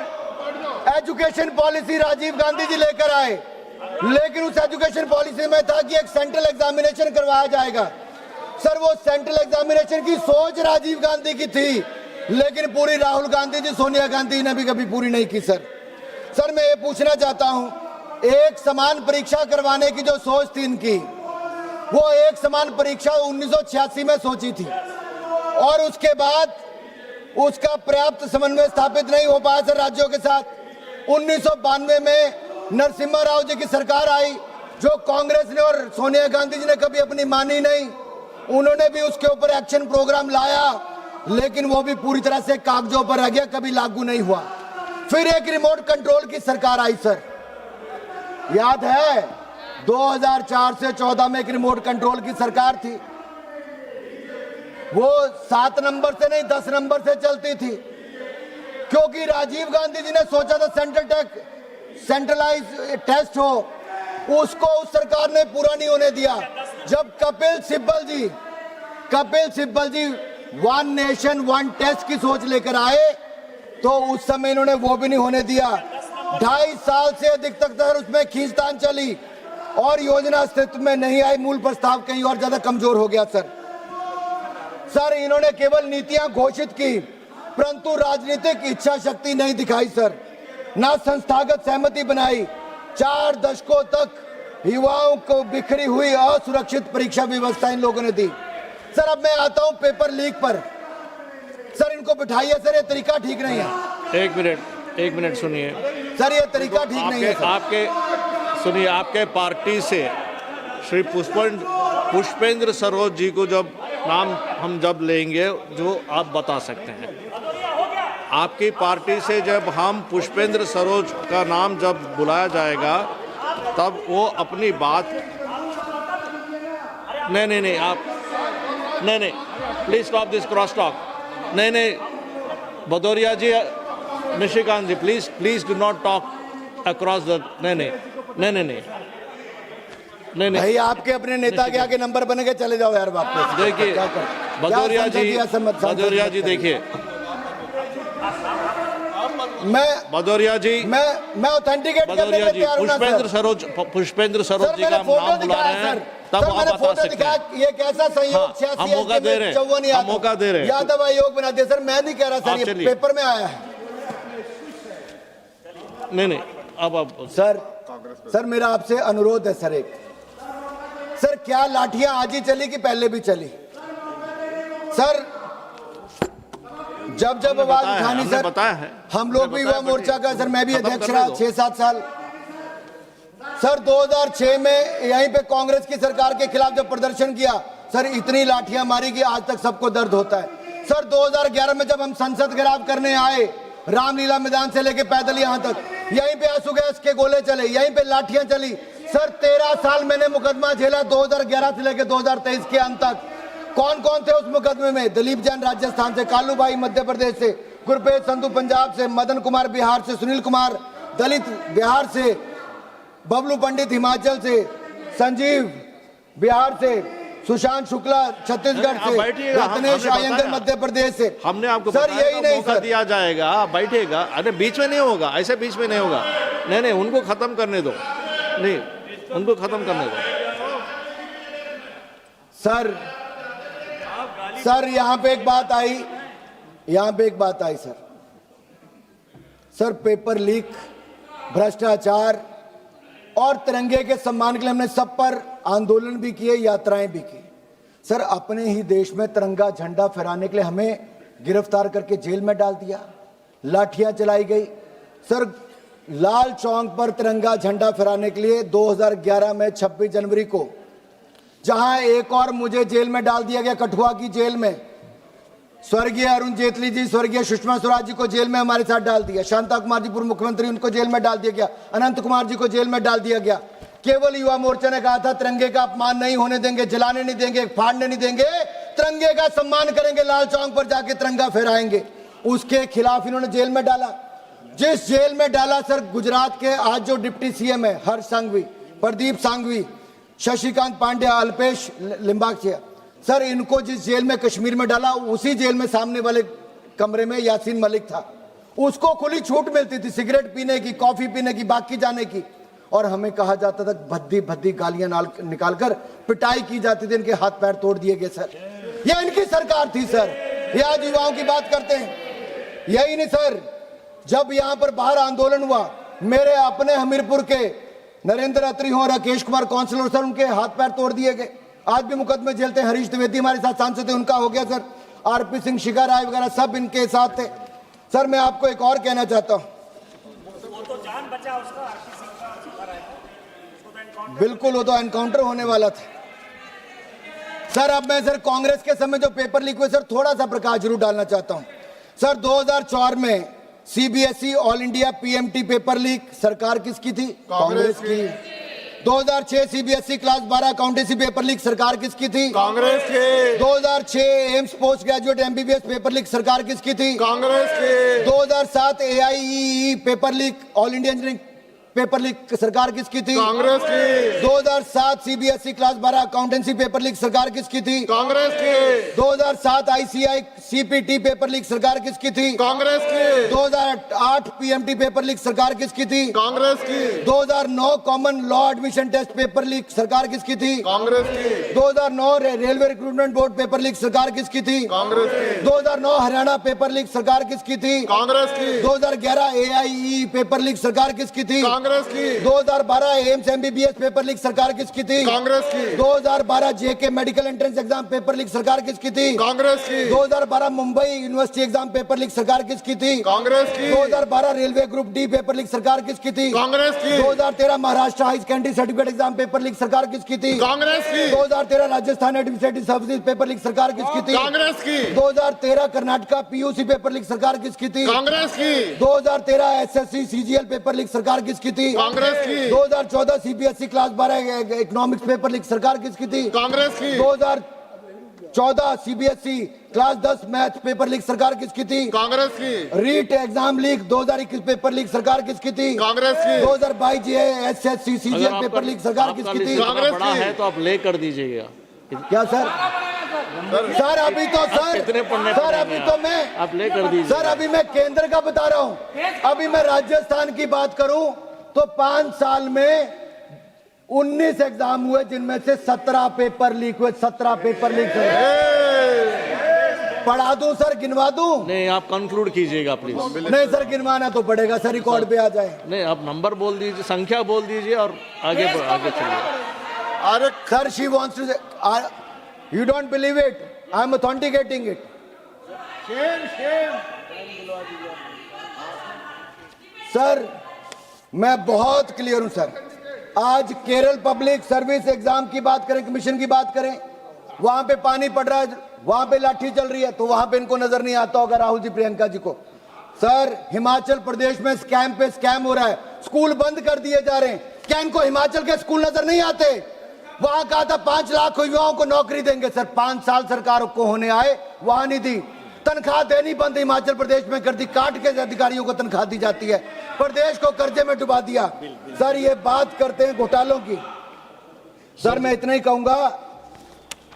Speaker 2: एजुकेशन पॉलिसी राजीव गांधी जी लेकर आए, लेकिन उस एजुकेशन पॉलिसी में था कि एक सेंट्रल एग्जामिनेशन करवाया जाएगा। सर वो सेंट्रल एग्जामिनेशन की सोच राजीव गांधी की थी, लेकिन पूरी राहुल गांधी जी, सोनिया गांधी ने भी कभी पूरी नहीं की सर। सर मैं ये पूछना चाहता हूं, एक समान परीक्षा करवाने की जो सोच थी इनकी, वो एक समान परीक्षा 1986 में सोची थी और उसके बाद उसका पर्याप्त समन्वय स्थापित नहीं हो पाया सर राज्यों के साथ। 1992 में नरसिम्हा राव जी की सरकार आई, जो कांग्रेस ने और सोनिया गांधी जी ने कभी अपनी मानी नहीं। उन्होंने भी उसके ऊपर एक्शन प्रोग्राम लाया, लेकिन वो भी पूरी तरह से कागजों पर रह गया, कभी लागू नहीं हुआ। फिर एक रिमोट कंट्रोल की सरकार आई सर, याद है 2004 से 14 में एक रिमोट कंट्रोल की सरकार थी। वो 7 नंबर से नहीं 10 नंबर से चलती थी, क्योंकि राजीव गांधी जी ने सोचा था सेंट्रलाइज टेस्ट हो, उसको उस सरकार ने पूरा नहीं होने दिया। जब कपिल सिब्बल जी 1 नेशन 1 टेस्ट की सोच लेकर आए, तो उस समय इन्होंने वो भी नहीं होने दिया। 2.5 साल से अधिक तक उसमें खींचतान चली और योजना अस्तित्व में नहीं आई। मूल प्रस्ताव कहीं और ज्यादा कमजोर हो गया सर इन्होंने केवल नीतियां घोषित की, परंतु राजनीतिक इच्छा शक्ति नहीं दिखाई सर, ना संस्थागत सहमति बनाई। 4 दशकों तक युवाओं को बिखरी हुई असुरक्षित परीक्षा व्यवस्था इन लोगों ने दी। सर अब मैं आता हूं पेपर लीक पर। सर इनको बिठाइए सर, ये तरीका ठीक नहीं है।
Speaker 1: एक मिनट सुनिए
Speaker 2: सर, ये तरीका ठीक नहीं है सर।
Speaker 1: सुनिए, आपके पार्टी से श्री पुष्पेंद्र सरोज जी को जब नाम हम जब लेंगे, जो आप बता सकते हैं, आपकी पार्टी से जब हम पुष्पेंद्र सरोज का नाम जब बुलाया जाएगा, तब वो अपनी बात नहीं आप नहीं please stop this cross talk. नहीं Bhadauria ji, Nishikant ji, please do not talk across the नहीं
Speaker 2: भाई, आपके अपने नेता के आगे नंबर बन के चले जाओ यार वापस।
Speaker 1: देखिए भदौरिया जी देखिए,
Speaker 2: मैं ऑथेंटिकेट करने के तैयार हूं ना सर।
Speaker 1: पुष्पेंद्र सरोज जी का नाम बुला रहे हैं, तब आप बता सकते हैं।
Speaker 2: ये कैसा संयोग? 86
Speaker 1: हम मौका दे रहे हैं, हम मौका दे रहे हैं।
Speaker 2: यादव आयोग बना दिया सर, मैं नहीं कह रहा सर, ये पेपर में आया है।
Speaker 1: नहीं अब
Speaker 2: सर मेरा आपसे अनुरोध है सर, क्या लाठियां आज ही चली कि पहले भी चली? सर जब आवाज उठानी सर,
Speaker 1: बताया है
Speaker 2: हम लोग भी युवा मोर्चा का सर, मैं भी अध्यक्ष रहा 6-7 साल। सर 2006 में यहीं पे कांग्रेस की सरकार के खिलाफ जब प्रदर्शन किया, सर इतनी लाठियां मारी कि आज तक सबको दर्द होता है। सर 2011 में जब हम संसद घेराव करने आए, रामलीला मैदान से लेके पैदल यहां तक, यहीं पे आंसू गैस के गोले चले, यहीं पे लाठियां चली। सर 13 साल मैंने मुकदमा झेला 2011 से लेकर 2023 के अंत तक। कौन कौन थे उस मुकदमे में? दिलीप जैन राजस्थान से, कालू भाई मध्य प्रदेश से, गुरप्रीत संधू पंजाब से, मदन कुमार बिहार से, सुनील कुमार दलित बिहार से, बबलू पंडित हिमाचल से, संजीव बिहार से, सुशांत शुक्ला छत्तीसगढ़ से, रत्नेश आयंगर मध्य प्रदेश से।
Speaker 1: हमने आपको
Speaker 2: सर यही नहीं
Speaker 1: मौका
Speaker 2: सर
Speaker 1: दिया जाएगा, बैठेगा। अरे बीच में नहीं होगा, ऐसे बीच में नहीं होगा। नहीं, उनको खत्म करने दो, नहीं उनको खत्म करने दो।
Speaker 2: सर यहाँ पे एक बात आई, सर पेपर लीक, भ्रष्टाचार और तिरंगे के सम्मान के लिए हमने सब पर आंदोलन भी किए, यात्राएं भी की। सर अपने ही देश में तिरंगा झंडा फहराने के लिए हमें गिरफ्तार करके जेल में डाल दिया, लाठियां चलाई गई। सर लाल चौक पर तिरंगा झंडा फहराने के लिए 2011 में 26 जनवरी को, जहां एक और मुझे जेल में डाल दिया गया, कठुआ की जेल में। स्वर्गीय अरुण जेटली जी, स्वर्गीय सुषमा स्वराज जी को जेल में हमारे साथ डाल दिया, शांता कुमार जी पूर्व मुख्यमंत्री, उनको जेल में डाल दिया गया, अनंत कुमार जी को जेल में डाल दिया गया। केवल युवा मोर्चा ने कहा था तिरंगे का अपमान नहीं होने देंगे, जलाने नहीं देंगे, फाड़ने नहीं देंगे, तिरंगे का सम्मान करेंगे, लाल चौक पर जाके तिरंगा फहराएंगे। उसके खिलाफ इन्होंने जेल में डाला। जिस जेल में डाला सर, गुजरात के आज जो डिप्टी सीएम है हर्ष संघवी, प्रदीप सांघवी, शशिकांत पांडे, अल्पेश लिंबाचिया, सर इनको जिस जेल में कश्मीर में डाला, उसी जेल में सामने वाले कमरे में यासीन मलिक था। उसको खुली छूट मिलती थी सिगरेट पीने की, कॉफी पीने की, बाकी जाने की, और हमें कहा जाता था भद्दी भद्दी गालियां निकालकर पिटाई की जाती थी, इनके हाथ पैर तोड़ दिए गए। सर ये इनकी सरकार थी। सर ये आज युवाओं की बात करते हैं। यही नहीं सर, जब यहां पर बाहर आंदोलन हुआ, मेरे अपने हमीरपुर के नरेंद्र अत्री हो, राकेश कुमार काउंसिलर, सर उनके हाथ पैर तोड़ दिए गए। आज भी मुकदमे झेलते हैं। हरीश द्विवेदी हमारे साथ सांसद थे, उनका हो गया सर। आरपी सिंह, शिखा राय वगैरह सब इनके साथ थे। सर मैं आपको एक और कहना चाहता हूं, बिल्कुल वो तो एनकाउंटर होने वाला था। सर अब मैं सर कांग्रेस के समय जो पेपर लीक हुए, सर थोड़ा सा प्रकाश जरूर डालना चाहता हूं। सर 2004 में CBSE all India PMT paper leak सरकार किसकी थी? कांग्रेस की। 2006 CBSE class 12 accountancy paper leak सरकार किसकी थी?
Speaker 3: कांग्रेस की।
Speaker 2: 2006 AIIMS post graduate MBBS paper leak सरकार किसकी थी?
Speaker 3: कांग्रेस की।
Speaker 2: 2007 AIEEE paper leak all India engineering paper leak सरकार किसकी थी?
Speaker 3: कांग्रेस की।
Speaker 2: 2007 CBSE class 12 accountancy paper leak सरकार किसकी थी?
Speaker 3: कांग्रेस की।
Speaker 2: 2007 आईसीआई सीपीटी पेपर लीक सरकार किसकी थी?
Speaker 3: कांग्रेस की।
Speaker 2: 2008 पीएमटी पेपर लीक सरकार किसकी थी?
Speaker 3: कांग्रेस की।
Speaker 2: 2009 common law admission test paper leak सरकार किसकी थी?
Speaker 3: कांग्रेस की।
Speaker 2: 2009 railway recruitment board paper leak सरकार किसकी थी?
Speaker 3: कांग्रेस की।
Speaker 2: 2009 हरियाणा पेपर लीक सरकार किसकी थी?
Speaker 3: कांग्रेस की।
Speaker 2: 2011 एआईई पेपर लीक सरकार किसकी थी?
Speaker 3: कांग्रेस की।
Speaker 2: 2012 एम्स एमबीबीएस पेपर लीक सरकार किसकी थी?
Speaker 3: कांग्रेस की।
Speaker 2: 2012 JK medical entrance exam paper leak सरकार किसकी थी?
Speaker 3: कांग्रेस की।
Speaker 2: 2012 Mumbai university exam paper leak सरकार किसकी थी?
Speaker 3: कांग्रेस की।
Speaker 2: 2012 railway group D paper leak सरकार किसकी थी?
Speaker 3: कांग्रेस की।
Speaker 2: 2013 Maharashtra high secondary certificate exam paper leak सरकार किसकी थी?
Speaker 3: कांग्रेस की।
Speaker 2: 2013 Rajasthan administrative services paper leak सरकार किसकी थी?
Speaker 3: कांग्रेस की।
Speaker 2: 2013 कर्नाटका पीयूसी पेपर लीक सरकार किसकी थी?
Speaker 3: कांग्रेस की।
Speaker 2: 2013 एसएससी सीजीएल पेपर लीक सरकार किसकी थी?
Speaker 3: कांग्रेस की।
Speaker 2: 2014 CBSE class 12 economics paper leak सरकार किसकी थी?
Speaker 3: कांग्रेस की।
Speaker 2: 2014 CBSE class 10 math paper leak सरकार किसकी थी?
Speaker 3: कांग्रेस की।
Speaker 2: REET exam leak 2021 paper leak सरकार किसकी थी?
Speaker 3: कांग्रेस की।
Speaker 2: 2022 जेएसएससी सीजीएल पेपर लीक सरकार किसकी थी?
Speaker 3: कांग्रेस
Speaker 1: बड़ा
Speaker 3: की।
Speaker 1: है तो आप ले कर दीजिएगा।
Speaker 2: क्या सर? सर अभी तो सर
Speaker 1: कितने पन्ने
Speaker 2: सर
Speaker 1: पड़ेंगे
Speaker 2: अभी तो मैं
Speaker 1: आप ले कर दीजिए।
Speaker 2: सर अभी मैं केंद्र का बता रहा हूं। अभी मैं राजस्थान की बात करूं तो 5 साल में 19 एग्जाम हुए, जिनमें से 17 पेपर लीक हुए। 17 पेपर लीक हुए। पढ़ा दूं सर, गिनवा दूं?
Speaker 1: नहीं, आप कंक्लूड कीजिएगा प्लीज।
Speaker 2: नहीं सर, गिनवाना तो पड़ेगा सर, रिकॉर्ड पे आ जाए।
Speaker 1: नहीं, आप नंबर बोल दीजिए, संख्या बोल दीजिए और आगे चलिए।
Speaker 2: अरे sir, she wants to, you don't believe it, I am authenticating it. Sir मैं बहुत क्लियर हूं सर। आज केरल पब्लिक सर्विस एग्जाम की बात करें, कमीशन की बात करें, वहां पे पानी पड़ रहा है, वहां पे लाठी चल रही है, तो वहां पे इनको नजर नहीं आता होगा राहुल जी प्रियंका जी को। सर हिमाचल प्रदेश में स्कैम पे स्कैम हो रहा है, स्कूल बंद कर दिए जा रहे हैं, क्या इनको हिमाचल के स्कूल नजर नहीं आते? वहां कहा था 5 लाख युवाओं को नौकरी देंगे, सर 5 साल सरकार को होने आए, वहां नहीं दी। तनख्वाह देनी बंद हिमाचल प्रदेश में कर दी, काट के अधिकारियों को तनख्वाह दी जाती है, प्रदेश को कर्जे में डुबा दिया। सर ये बात करते हैं घोटालों की। सर मैं इतना ही कहूंगा,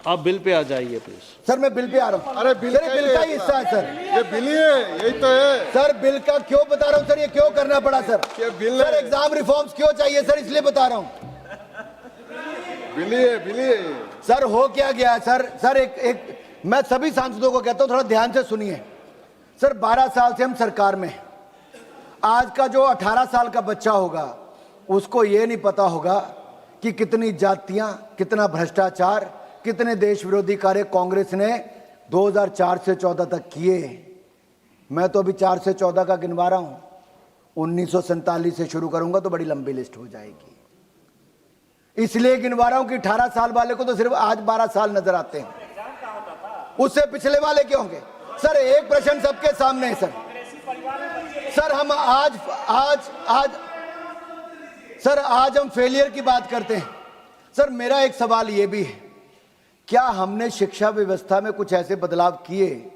Speaker 1: आप बिल पे आ जाइए प्लीज।
Speaker 2: सर मैं बिल पे आ रहा हूँ।
Speaker 3: अरे बिल
Speaker 2: का ही हिस्सा है सर,
Speaker 3: ये बिल ही है, यही तो है
Speaker 2: सर बिल का क्यों बता रहा हूँ सर, ये क्यों करना पड़ा सर?
Speaker 3: ये बिल
Speaker 2: सर
Speaker 3: है।
Speaker 2: एग्जाम रिफॉर्म्स क्यों चाहिए सर, इसलिए बता रहा हूँ।
Speaker 3: बिल ही है, बिल ही है।
Speaker 2: सर हो क्या गया सर एक मैं सभी सांसदों को कहता हूं थोड़ा ध्यान से सुनिए। सर 12 साल से हम सरकार में, आज का जो 18 साल का बच्चा होगा उसको ये नहीं पता होगा कि कितनी जातियां, कितना भ्रष्टाचार, कितने देश विरोधी कार्य कांग्रेस ने 2004 से 14 तक किए। मैं तो अभी 4 से 14 का गिनवा रहा हूं, 1947 से शुरू करूंगा तो बड़ी लंबी लिस्ट हो जाएगी। इसलिए गिनवा रहा हूं कि 18 साल वाले को तो सिर्फ आज 12 साल नजर आते हैं, उससे पिछले वाले क्यों होंगे? सर एक प्रश्न सबके सामने है सर हम आज हम फेलियर की बात करते हैं। सर मेरा एक सवाल यह भी है, क्या हमने शिक्षा व्यवस्था में कुछ ऐसे बदलाव किए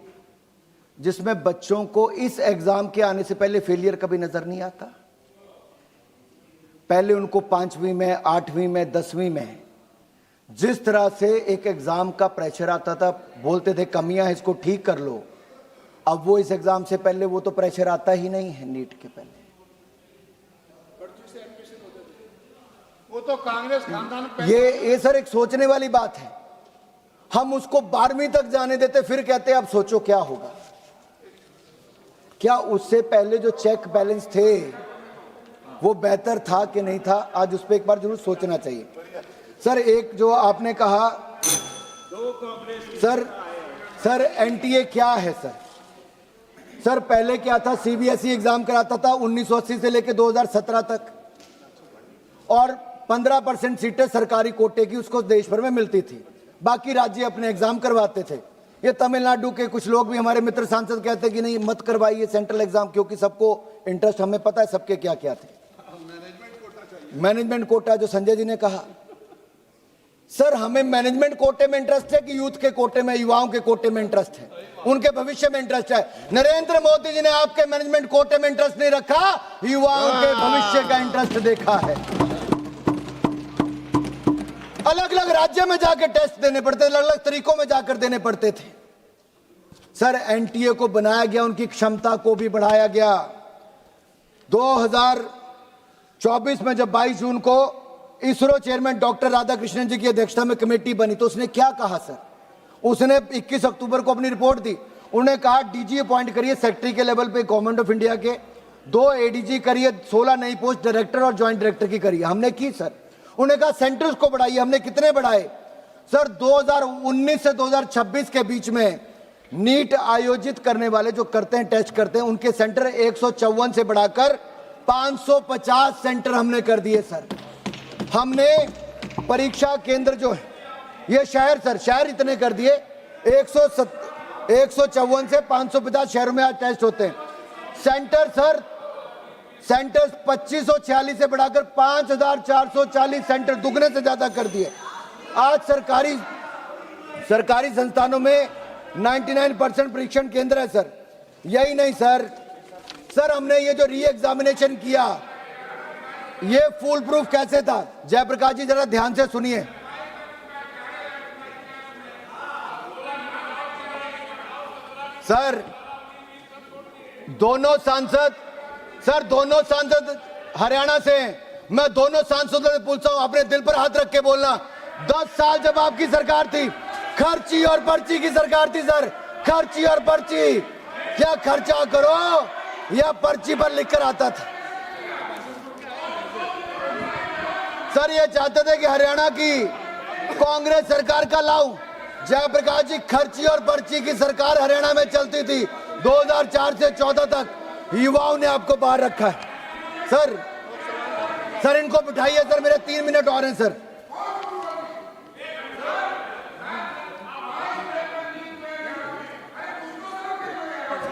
Speaker 2: जिसमें बच्चों को इस एग्जाम के आने से पहले फेलियर कभी नजर नहीं आता? पहले उनको 5वीं में, 8वीं में, 10वीं में जिस तरह से एक एग्जाम का प्रेशर आता था, बोलते थे कमियां हैं इसको ठीक कर लो, अब वो इस एग्जाम से पहले वो तो प्रेशर आता ही नहीं है। नीट के पहले
Speaker 3: वो तो कांग्रेस खानदान
Speaker 2: ये सर एक सोचने वाली बात है। हम उसको 12वीं तक जाने देते, फिर कहते अब सोचो क्या होगा। क्या उससे पहले जो चेक बैलेंस थे वो बेहतर था कि नहीं था? आज उस पर एक बार जरूर सोचना चाहिए। सर एक जो आपने कहा सर एनटीए क्या है सर पहले क्या था, सीबीएसई एग्जाम कराता था 1980 से लेकर 2017 तक, और 15% सीटें सरकारी कोटे की उसको देश भर में मिलती थी, बाकी राज्य अपने एग्जाम करवाते थे। ये तमिलनाडु के कुछ लोग भी, हमारे मित्र सांसद कहते कि नहीं मत करवाइए सेंट्रल एग्जाम, क्योंकि सबको इंटरेस्ट, हमें पता है सबके क्या क्या थे। मैनेजमेंट कोटा जो संजय जी ने कहा, सर हमें मैनेजमेंट कोटे में इंटरेस्ट है कि यूथ के कोटे में, युवाओं के कोटे में इंटरेस्ट है, उनके भविष्य में इंटरेस्ट है? नरेंद्र मोदी जी ने आपके मैनेजमेंट कोटे में इंटरेस्ट नहीं रखा, युवाओं के भविष्य का इंटरेस्ट देखा है। अलग अलग राज्य में जाकर टेस्ट देने पड़ते, अलग अलग तरीकों में जाकर देने पड़ते थे। सर एनटीए को बनाया गया, उनकी क्षमता को भी बढ़ाया गया। 2024 में जब 22 जून को इसरो चेयरमैन डॉक्टर राधाकृष्णन जी की अध्यक्षता में कमेटी बनी, तो उसने क्या कहा सर? उसने 21 अक्टूबर को अपनी रिपोर्ट दी। उन्होंने कहा डीजी अपॉइंट करिए सेक्रेटरी के लेवल पे गवर्नमेंट ऑफ इंडिया के, 2 एडीजी करिए, 16 नई पोस्ट डायरेक्टर और ज्वाइंट डायरेक्टर की करिए। हमने की सर। उन्होंने कहा सेंटर्स को बढ़ाइए, हमने कितने बढ़ाए सर? 2019 से 2026 के बीच में नीट आयोजित करने वाले जो करते हैं, टेस्ट करते हैं, उनके सेंटर 154 से बढ़ाकर 550 सेंटर हमने कर दिए सर। हमने परीक्षा केंद्र जो है, ये शहर इतने कर दिए, 154 से 550 शहरों में आज टेस्ट होते हैं। सेंटर्स 2546 से बढ़ाकर 5440 सेंटर, दुगने से ज्यादा कर दिए। आज सरकारी संस्थानों में 99% परीक्षण केंद्र है सर। यही नहीं सर हमने ये जो री एग्जामिनेशन किया, ये फुल प्रूफ कैसे था? जयप्रकाश जी जरा ध्यान से सुनिए। सर दोनों सांसद हरियाणा से हैं। मैं दोनों सांसदों से पूछता हूं, अपने दिल पर हाथ रख के बोलना, 10 साल जब आपकी सरकार थी, खर्ची और पर्ची की सरकार थी सर, खर्ची और पर्ची, क्या खर्चा करो या पर्ची पर लिखकर आता था? सर ये चाहते थे कि हरियाणा की कांग्रेस सरकार का लाऊं। जयप्रकाश जी, खर्ची और पर्ची की सरकार हरियाणा में चलती थी 2004 से 14 तक। युवाओं ने आपको बाहर रखा है सर इनको बिठाइए सर, मेरे 3 मिनट और हैं सर।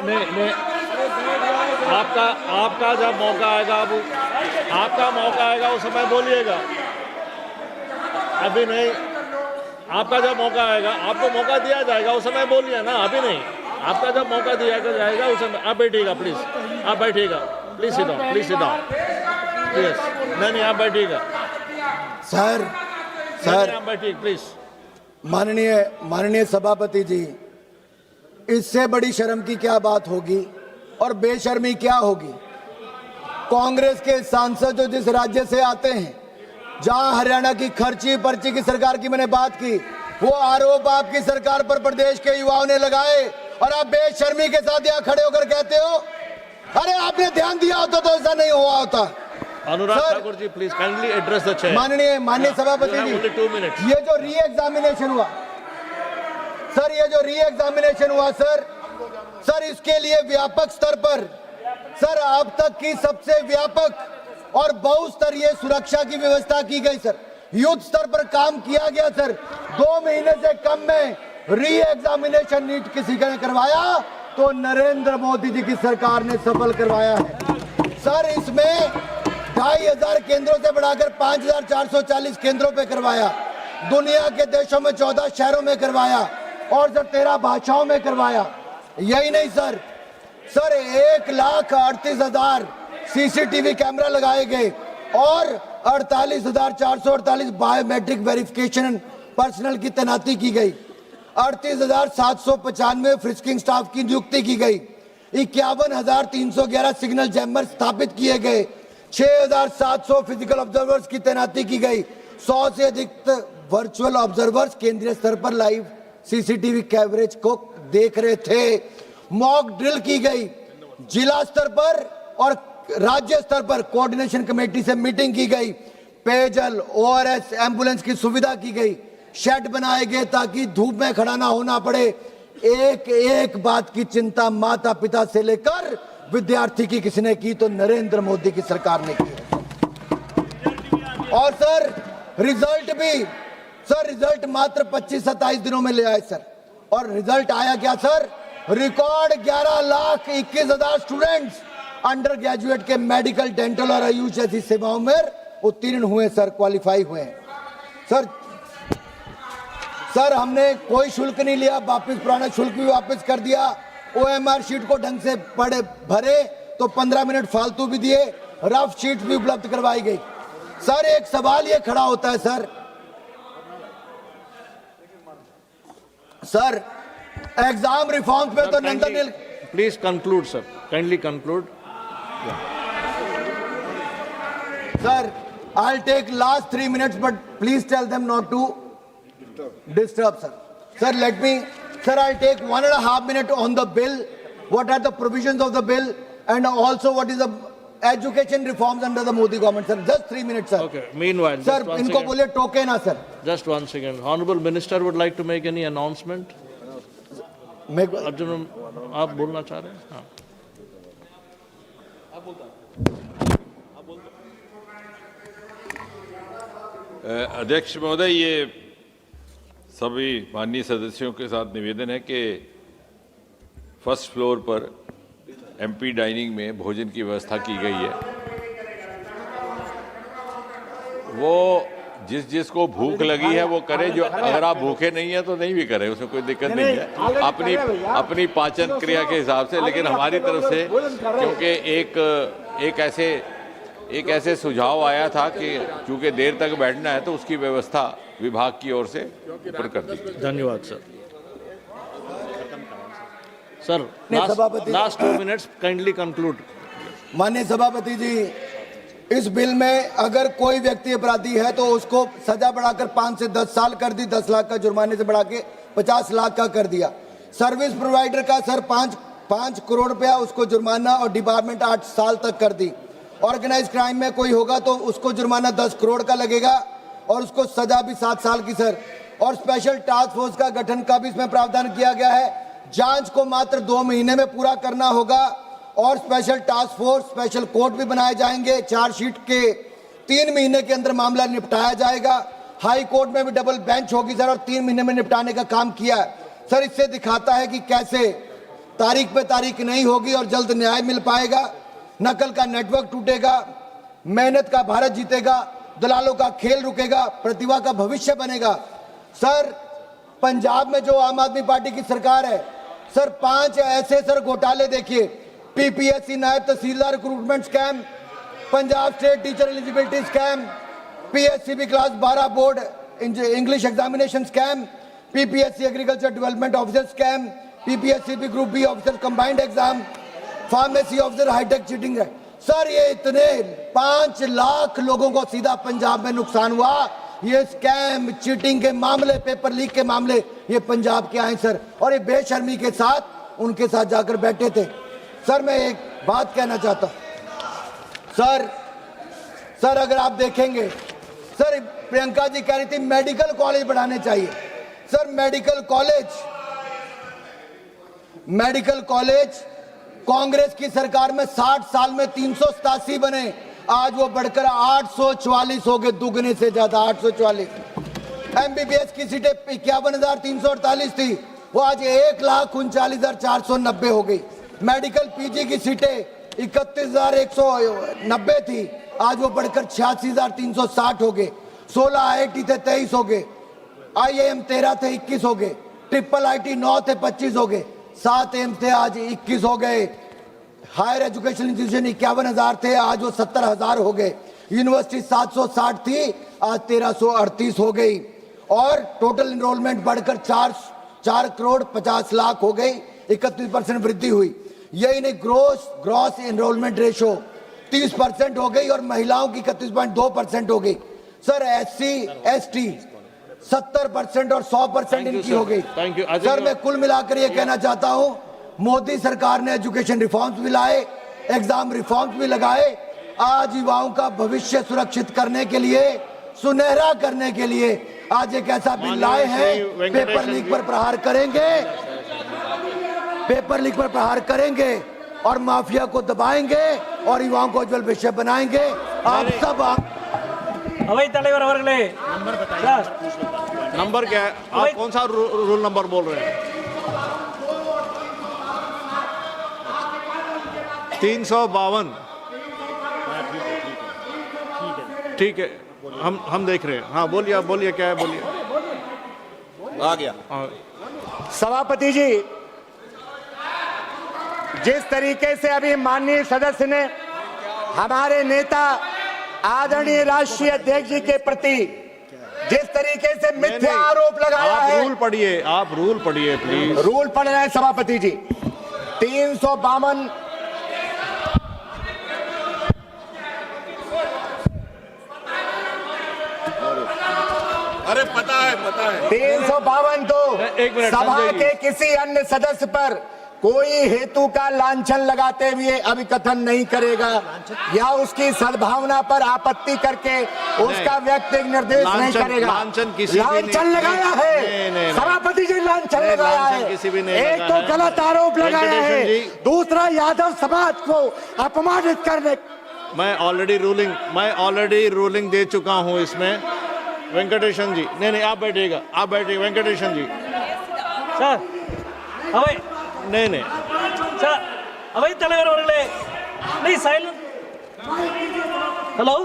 Speaker 1: नहीं आपका जब मौका आएगा आपका मौका आएगा उस समय बोलिएगा, अभी नहीं। आपका जब मौका आएगा, आपको मौका दिया जाएगा उस समय बोलिए ना, अभी नहीं। आपका जब मौका दिया जाएगा उस समय आप बैठिएगा, प्लीज आप बैठिएगा, please sit down, please sit down, please. नहीं आप बैठिएगा
Speaker 2: सर
Speaker 1: आप बैठिए प्लीज।
Speaker 2: माननीय सभापति जी, इससे बड़ी शर्म की क्या बात होगी और बेशर्मी क्या होगी। कांग्रेस के सांसद जो जिस राज्य से आते हैं, जहां हरियाणा की खर्ची पर्ची की सरकार की मैंने बात की, वो आरोप आपकी सरकार पर प्रदेश के युवाओं ने लगाए और आप बेशर्मी के साथ यहाँ खड़े होकर कहते हो अरे आपने ध्यान दिया होता तो ऐसा नहीं हुआ होता।
Speaker 1: Anurag Thakur ji please kindly address the chair.
Speaker 2: माननीय सभापति जी,
Speaker 1: 2 मिनट्स।
Speaker 2: ये जो री एग्जामिनेशन हुआ सर, ये जो री एग्जामिनेशन हुआ सर, इसके लिए व्यापक स्तर पर सर अब तक की सबसे व्यापक और बहुस्तरीय सुरक्षा की व्यवस्था की गई सर। युद्ध स्तर पर काम किया गया सर। 2 महीने से कम में री एग्जामिनेशन नीट किसी ने करवाया तो नरेंद्र मोदी जी की सरकार ने सफल करवाया है सर। इसमें 2500 केंद्रों से बढ़ाकर 5440 केंद्रों पे करवाया, दुनिया के देशों में 14 शहरों में करवाया और सर 13 भाषाओं में करवाया। यही नहीं सर, 1,38,000 सीसीटीवी कैमरा लगाए गए और 48,448 बायोमेट्रिक वेरिफिकेशन पर्सनल की तैनाती की गई। 38,795 फ्रिस्किंग स्टाफ की नियुक्ति की गई। 51,311 सिग्नल जैमर स्थापित किए गए। 6,700 फिजिकल ऑब्जर्वर्स की तैनाती की गई। 100 से अधिक वर्चुअल ऑब्जर्वर्स केंद्रीय स्तर पर लाइव सीसीटीवी कवरेज को देख रहे थे। मॉक ड्रिल की गई। जिला स्तर पर और राज्य स्तर पर कोऑर्डिनेशन कमेटी से मीटिंग की गई। पेयजल, ओआरएस, एम्बुलेंस की सुविधा की गई। शेड बनाए गए ताकि धूप में खड़ा ना होना पड़े। एक एक बात की चिंता माता पिता से लेकर विद्यार्थी की किसने की तो नरेंद्र मोदी की सरकार ने की। और सर रिजल्ट मात्र 25-27 दिनों में ले आए सर। और रिजल्ट आया क्या sir? Record 11,21,000 students under graduate के मेडिकल, डेंटल और आयुष जैसी सेवाओं में उत्तीर्ण हुए सर, क्वालिफाई हुए सर। हमने कोई शुल्क नहीं लिया, वापस पुराना शुल्क भी वापस कर दिया। ओएमआर शीट को ढंग से भरे तो 15 मिनट फालतू भी दिए। रफ शीट भी उपलब्ध करवाई गई। सर एक सवाल ये खड़ा होता है सर एग्जाम रिफॉर्म्स पे तो Nandan
Speaker 1: please conclude sir, kindly conclude.
Speaker 2: Sir, I'll take last 3 minutes, but please tell them not to disturb, sir. Sir, I'll take 1.5 minutes on the bill. What are the provisions of the bill, and also what is the education reforms under the Modi government, sir? Just 3 minutes, sir.
Speaker 1: Okay. Meanwhile,
Speaker 2: sir, इनको बोलिए टोके ना, sir.
Speaker 1: Just 1 second. Honorable Minister would like to make any announcement. Arjun, आप बोलना चाह रहे हैं? हाँ.
Speaker 5: अध्यक्ष महोदय, ये सभी माननीय सदस्यों के साथ निवेदन है कि फर्स्ट फ्लोर पर एमपी डाइनिंग में भोजन की व्यवस्था की गई है। वो जिसको भूख लगी है वो करे, जो अगर आप भूखे नहीं है तो नहीं भी करे, उसमें कोई दिक्कत नहीं है, अपनी पाचन क्रिया के हिसाब से। लेकिन हमारी तरफ से क्योंकि एक ऐसे सुझाव आया था कि चूंकि देर तक बैठना है तो उसकी व्यवस्था विभाग की ओर से ऊपर कर दी।
Speaker 1: धन्यवाद sir. Last 2 minutes, kindly conclude.
Speaker 2: माननीय सभापति जी, इस बिल में अगर कोई व्यक्ति अपराधी है तो उसको सजा बढ़ाकर 5 से 10 साल कर दी, 10 लाख का जुर्माने से बढ़ा के 50 लाख का कर दिया। सर्विस प्रोवाइडर का सर 5 करोड़ रुपया उसको जुर्माना और डिपार्टमेंट 8 साल तक कर दी। ऑर्गेनाइज क्राइम में कोई होगा तो उसको जुर्माना 10 करोड़ का लगेगा और उसको सजा भी 7 साल की सर। और स्पेशल टास्क फोर्स का गठन का भी इसमें प्रावधान किया गया है। जांच को मात्र 2 महीने में पूरा करना होगा और special task force, special court भी बनाए जाएंगे। चार्जशीट के 3 महीने के अंदर मामला निपटाया जाएगा। हाई कोर्ट में भी डबल बेंच होगी सर और 3 महीने में निपटाने का काम किया है सर। इससे दिखाता है कि कैसे तारीख पे तारीख नहीं होगी और जल्द न्याय मिल पाएगा। नकल का नेटवर्क टूटेगा, मेहनत का भारत जीतेगा, दलालों का खेल रुकेगा, प्रतिभा का भविष्य बनेगा। सर, पंजाब में जो आम आदमी पार्टी की सरकार है सर, 5 ऐसे सर घोटाले देखिए, पीपीएससी नायब तहसीलदार recruitment scam, Punjab state teacher eligibility scam, PSCB class 12 board English examination scam, PPSC agriculture development officer scam, PPSCB group B officer combined exam, pharmacy officer hi-tech cheating है। Sir, ये इतने 5 लाख लोगों को सीधा पंजाब में नुकसान हुआ। ये स्कैम, चीटिंग के मामले, पेपर लीक के मामले ये पंजाब के आए सर, और ये बेशर्मी के साथ उनके साथ जाकर बैठे थे। सर, मैं एक बात कहना चाहता हूं सर, अगर आप देखेंगे सर, प्रियंका जी कह रही थी मेडिकल कॉलेज बढ़ाने चाहिए। सर, मेडिकल कॉलेज कांग्रेस की सरकार में 60 साल में 387 बने, आज वो बढ़कर 844 हो गए, दुगने से ज्यादा 844। एमबीबीएस की सीटें 51,348 थी, वो आज 1,39,490 हो गई। मेडिकल पीजी की सीटें 31,190 थी, आज वो बढ़कर 86,360 हो गए। 16 आईआईटी थे 23 हो गए, आईआईएम 13 थे 21 हो गए, ट्रिपल आईटी 9 थे 25 हो गए, 7 एम्स थे आज 21 हो गए। हायर एजुकेशन इंस्टीट्यूशन 51,000 थे, आज वो 70,000 हो गए। यूनिवर्सिटी 760 थी, आज 1,338 हो गई। और टोटल एनरोलमेंट बढ़कर 4 करोड़ 50 लाख हो गई, 31% वृद्धि हुई। यही नहीं, ग्रॉस एनरोलमेंट रेशो 30% हो गई और महिलाओं की 31.2% हो गई। सर, एससी एसटी 70% और 100% इनकी हो गई। सर, मैं कुल मिलाकर ये कहना चाहता हूं, मोदी सरकार ने एजुकेशन रिफॉर्म्स भी लाए, एग्जाम रिफॉर्म्स भी लगाए। आज युवाओं का भविष्य सुरक्षित करने के लिए, सुनहरा करने के लिए आज एक ऐसा बिल लाए हैं। पेपर लीक पर प्रहार करेंगे और माफिया को दबाएंगे और युवाओं को उज्जवल भविष्य बनाएंगे। आप सब
Speaker 4: अवै தலைவர் அவர்களே,
Speaker 1: नंबर क्या है? आप कौन सा रूल नंबर बोल रहे हैं? 352। ठीक है, हम देख रहे हैं। हाँ, बोलिए क्या है, बोलिए।
Speaker 3: आ गया।
Speaker 6: सभापति जी, जिस तरीके से अभी माननीय सदस्य ने हमारे नेता आदरणीय राष्ट्रीय अध्यक्ष जी के प्रति जिस तरीके से मिथ्या आरोप लगाया है,
Speaker 1: आप रूल पढ़िए प्लीज।
Speaker 6: रूल पढ़ रहे हैं सभापति जी। 352
Speaker 3: अरे पता है
Speaker 6: 352 तो
Speaker 1: एक मिनट,
Speaker 6: सभा
Speaker 1: संजय जी।
Speaker 6: के किसी अन्य सदस्य पर कोई हेतु का लांछन लगाते हुए अभिकथन नहीं करेगा या उसकी सद्भावना पर आपत्ति करके उसका व्यक्तिगत निर्देश नहीं करेगा। लांछन लगाया है सभापति जी, लांछन लगाया है। एक तो गलत आरोप लगाया है, दूसरा यादव समाज को अपमानित करने।
Speaker 1: मैं ऑलरेडी रूलिंग दे चुका हूं इसमें। वेंकटेशन जी, नहीं, आप बैठिएगा, वेंकटेशन जी।
Speaker 4: सर, अवै
Speaker 1: नहीं,
Speaker 4: सर, अवै தலைவர் அவர்களே, नहीं silent. Hello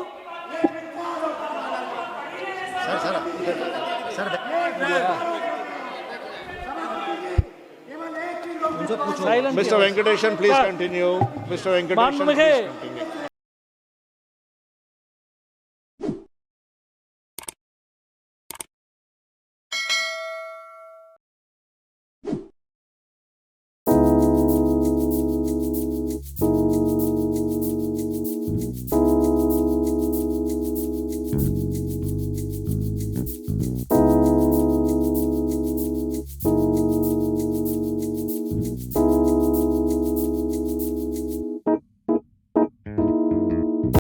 Speaker 1: mister Venkatesan, please continue. Mister Venkatesan, please continue.